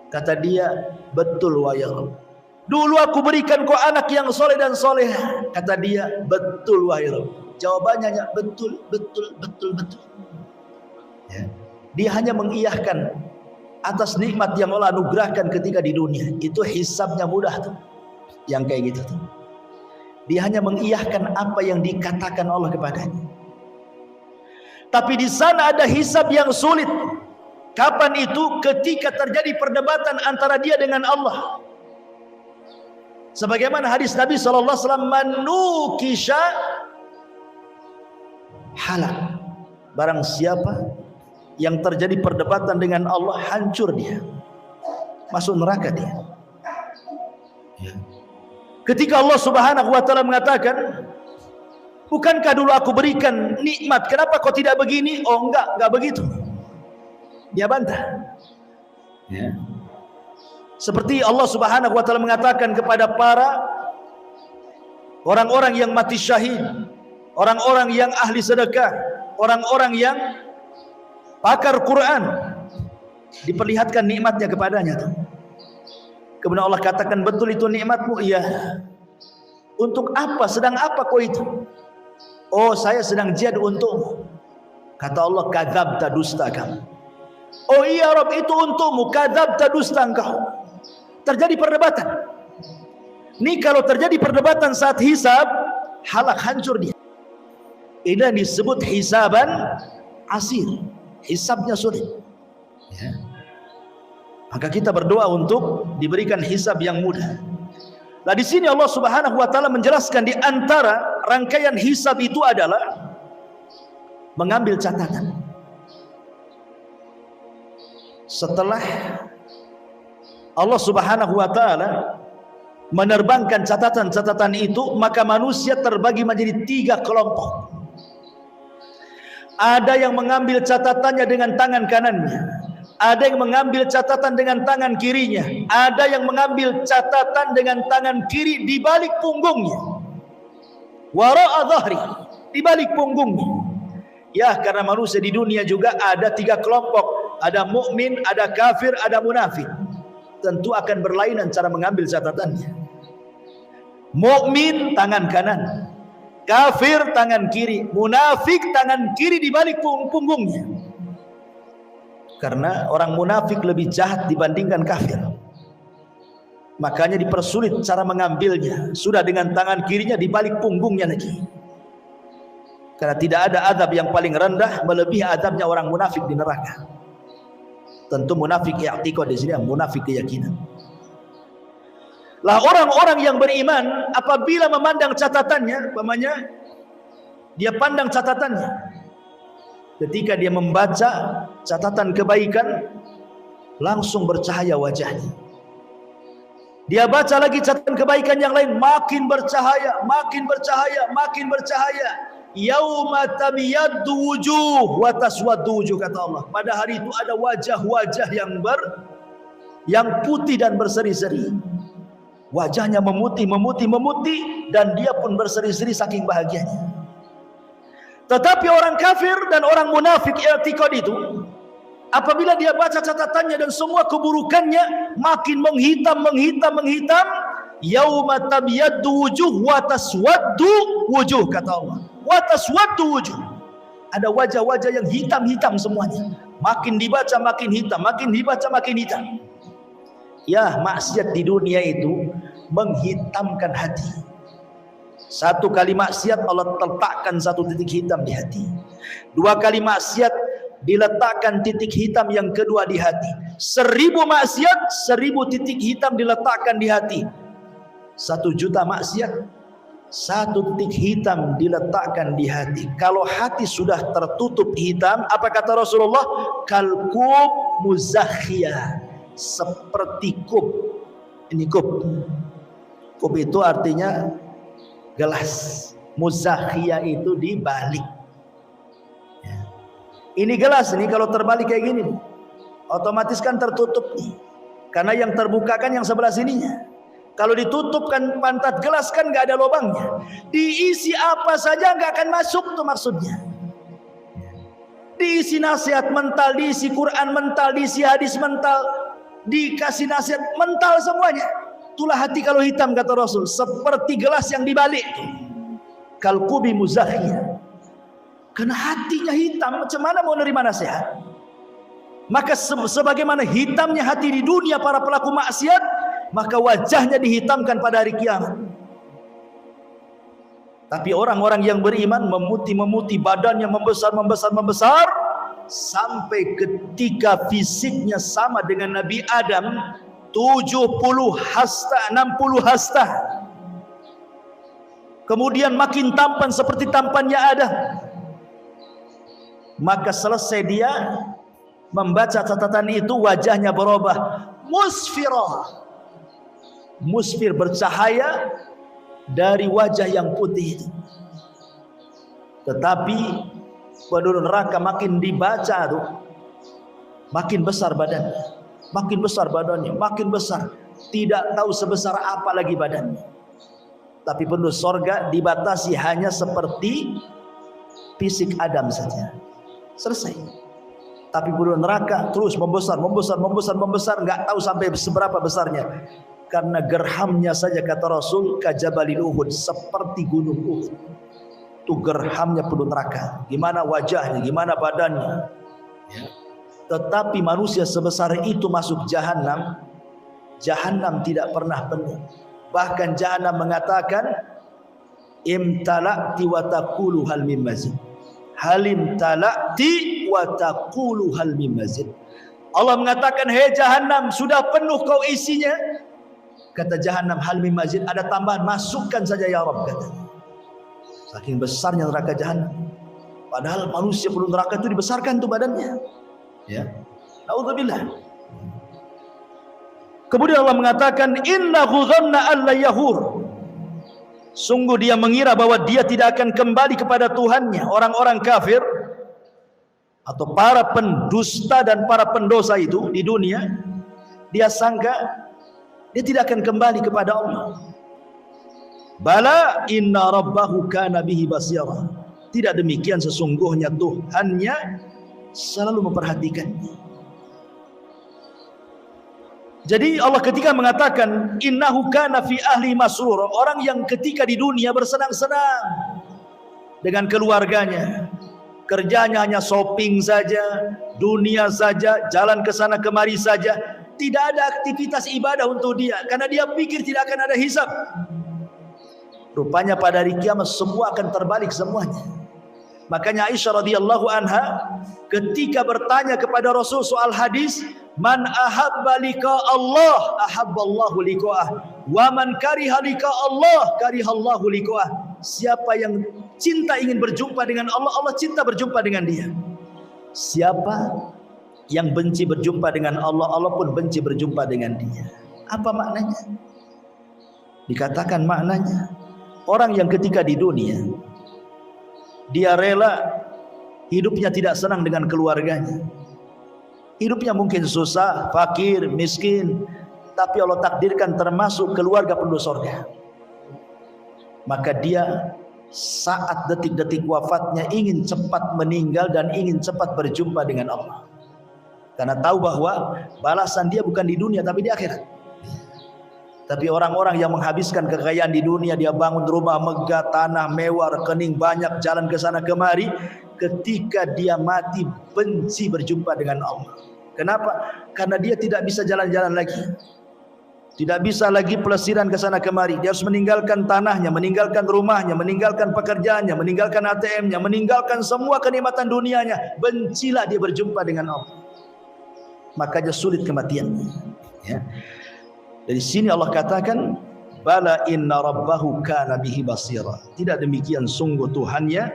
Kata dia, betul wa ya Rabb. Dulu aku berikan kau anak yang soleh dan soleh. Kata dia, betul wa ya Rabb. Jawabannya betul, betul, betul, betul. Ya. Dia hanya mengiyahkan atas nikmat yang Allah anugerahkan ketika di dunia. Itu hisabnya mudah tuh, yang kayak gitu tuh. Dia hanya mengiyahkan apa yang dikatakan Allah kepadanya. Tapi di sana ada hisab yang sulit. Kapan itu? Ketika terjadi perdebatan antara dia dengan Allah. Sebagaimana hadis Nabi SAW, manukisha halak. Barang siapa yang terjadi perdebatan dengan Allah, hancur dia, masuk neraka dia. Ya. Ketika Allah Subhanahu wa taala mengatakan, bukankah dulu aku berikan nikmat, kenapa kau tidak begini? Oh enggak begitu. Dia bantah. Ya. Seperti Allah Subhanahu wa taala mengatakan kepada para orang-orang yang mati syahid, orang-orang yang ahli sedekah, orang-orang yang pakar Quran, diperlihatkan nikmatnya kepadanya tuh. Kemudian Allah katakan, betul itu nikmatmu? Iya. Untuk apa? Sedang apa kau itu? Oh, saya sedang jihad untukmu. Kata Allah, kadzabta, dusta kamu. Oh iya Rabb, itu untukmu. Kadzabta, dusta engkau. Terjadi perdebatan. Ini kalau terjadi perdebatan saat hisab, halak, hancur dia. Ini disebut hisaban asir. Hisabnya sulit. Ya. Maka kita berdoa untuk diberikan hisab yang mudah. Nah di sini Allah Subhanahu wa taala menjelaskan di antara rangkaian hisab itu adalah mengambil catatan. Setelah Allah Subhanahu wa taala menerbangkan catatan-catatan itu, maka manusia terbagi menjadi 3 kelompok. Ada yang mengambil catatannya dengan tangan kanannya, ada yang mengambil catatan dengan tangan kirinya, ada yang mengambil catatan dengan tangan kiri di balik punggungnya, wara'a dhahri, di balik punggungnya. Ya, karena manusia di dunia juga ada 3 kelompok, ada mukmin, ada kafir, ada munafik. Tentu akan berlainan cara mengambil catatannya. Mukmin tangan kanan, kafir tangan kiri, munafik tangan kiri di balik punggungnya. Karena orang munafik lebih jahat dibandingkan kafir, makanya dipersulit cara mengambilnya. Sudah dengan tangan kirinya di balik punggungnya lagi. Karena tidak ada azab yang paling rendah melebihi azabnya orang munafik di neraka. Tentu munafik i'tiqad di sini, munafik keyakinan. Lah orang-orang yang beriman apabila memandang catatannya, umpamanya dia pandang catatannya, ketika dia membaca catatan kebaikan, langsung bercahaya wajahnya. Dia baca lagi catatan kebaikan yang lain, makin bercahaya, makin bercahaya, makin bercahaya. Yauma tabyaddu wujuh wa taswaddu wujuh, kata Allah. Pada hari itu ada wajah-wajah yang putih dan berseri-seri. Wajahnya memutih, dan dia pun berseri-seri saking bahagianya. Tetapi orang kafir dan orang munafik i'tiqad itu, apabila dia baca catatannya dan semua keburukannya makin menghitam, yauma tabyaddu wujuh wa taswaddu wujuh, kata Allah. Wa taswaddu wujuh. Ada wajah-wajah yang hitam-hitam semuanya. Makin dibaca makin hitam, makin dibaca makin hitam. Ya, maksiat di dunia itu menghitamkan hati. Satu kali maksiat Allah letakkan satu titik hitam di hati. Dua kali maksiat diletakkan titik hitam yang kedua di hati. 1000 maksiat, 1000 titik hitam diletakkan di hati. 1 juta maksiat, 1 titik hitam diletakkan di hati. Kalau hati sudah tertutup hitam, apa kata Rasulullah? Kalkub muzakhiyah, seperti kub. Ini kub. Kub itu artinya gelas. Muzakhiyah itu dibalik. Ini gelas ini kalau terbalik kayak gini, otomatis kan tertutup nih. Karena yang terbuka kan yang sebelah sininya. Kalau ditutupkan pantat gelas kan nggak ada lubangnya. Diisi apa saja nggak akan masuk tuh maksudnya. Diisi nasihat mental, diisi Quran mental, diisi hadis mental, dikasih nasihat mental semuanya. Itulah hati kalau hitam, kata Rasul, seperti gelas yang dibalik. Kalqubi muzakhiyah. Karena hatinya hitam, macam mana mau nerima nasihat? Maka sebagaimana hitamnya hati di dunia para pelaku maksiat, maka wajahnya dihitamkan pada hari kiamat. Tapi orang-orang yang beriman memutih, badannya membesar, sampai ketika fisiknya sama dengan Nabi Adam, 70 hasta, 60 hasta. Kemudian makin tampan seperti tampannya Adam. Maka selesai dia membaca catatan itu, wajahnya berubah musfirah, musfir, bercahaya dari wajah yang putih itu. Tetapi penduduk neraka makin dibaca tuh, makin besar badannya, makin besar, tidak tahu sebesar apa lagi badannya. Tapi penduduk sorga dibatasi hanya seperti fisik Adam saja. Selesai. Tapi penduduk neraka terus membesar, nggak tahu sampai seberapa besarnya. Karena gerhamnya saja, kata Rasul, kajabalil Uhud, seperti gunung Uhud. Itu gerhamnya penduduk neraka. Gimana wajahnya, gimana badannya. Ya. Tetapi manusia sebesar itu masuk jahanam, jahanam tidak pernah penuh. Bahkan jahanam mengatakan, imtala'ti wa taqulu hal min mazid. Halim tala'ti wa taqulu hal min mazid. Allah mengatakan, hei jahanam, sudah penuh kau isinya. Kata jahanam, hal min mazid, ada tambahan, masukkan saja ya Rabb, katanya. Saking besarnya neraka jahanam. Padahal manusia penduduk neraka itu dibesarkan tuh badannya. Ya. Nauzubillah. Kemudian Allah mengatakan, innahu dhanna alla yahur. Sungguh dia mengira bahwa dia tidak akan kembali kepada Tuhannya. Orang-orang kafir atau para pendusta dan para pendosa itu di dunia, dia sangka dia tidak akan kembali kepada Allah. Bala inna rabbahu kana bihi basira. Tidak demikian, sesungguhnya Tuhannya selalu memperhatikannya. Jadi Allah ketika mengatakan innahu kana fi ahli masrur, orang yang ketika di dunia bersenang-senang dengan keluarganya, kerjanya hanya shopping saja, dunia saja, jalan ke sana kemari saja, tidak ada aktivitas ibadah untuk dia karena dia pikir tidak akan ada hisab. Rupanya pada hari kiamat semua akan terbalik semuanya. Makanya Aisyah radhiyallahu anha ketika bertanya kepada Rasul soal hadis, man ahabba liqa Allah ahabballahu liqa'ah wa man kariha liqa Allah karihallahu liqa'ah. Siapa yang cinta ingin berjumpa dengan Allah, Allah cinta berjumpa dengan dia. Siapa yang benci berjumpa dengan Allah, Allah pun benci berjumpa dengan dia. Apa maknanya? Dikatakan maknanya orang yang ketika di dunia dia rela hidupnya tidak senang dengan keluarganya, hidupnya mungkin susah, fakir, miskin, tapi Allah takdirkan termasuk keluarga penduduk surga, maka dia saat detik-detik wafatnya ingin cepat meninggal dan ingin cepat berjumpa dengan Allah, karena tahu bahwa balasan dia bukan di dunia tapi di akhirat. Tapi orang-orang yang menghabiskan kekayaan di dunia, dia bangun rumah megah, tanah mewah, rekening banyak, jalan ke sana kemari, ketika dia mati benci berjumpa dengan Allah. Kenapa? Karena dia tidak bisa jalan-jalan lagi, tidak bisa lagi pelesiran ke sana kemari. Dia harus meninggalkan tanahnya, meninggalkan rumahnya, meninggalkan pekerjaannya, meninggalkan ATM-nya, meninggalkan semua kenikmatan dunianya. Bencilah dia berjumpa dengan Allah, makanya sulit kematiannya, ya. Dari sini Allah katakan, bala inna rabbahu kana bihi basira. Tidak demikian, sungguh Tuhannya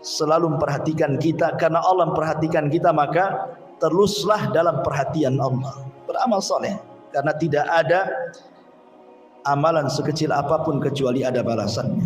selalu memperhatikan kita. Karena Allah memperhatikan kita, maka teruslah dalam perhatian Allah, beramal soleh, karena tidak ada amalan sekecil apapun kecuali ada balasannya.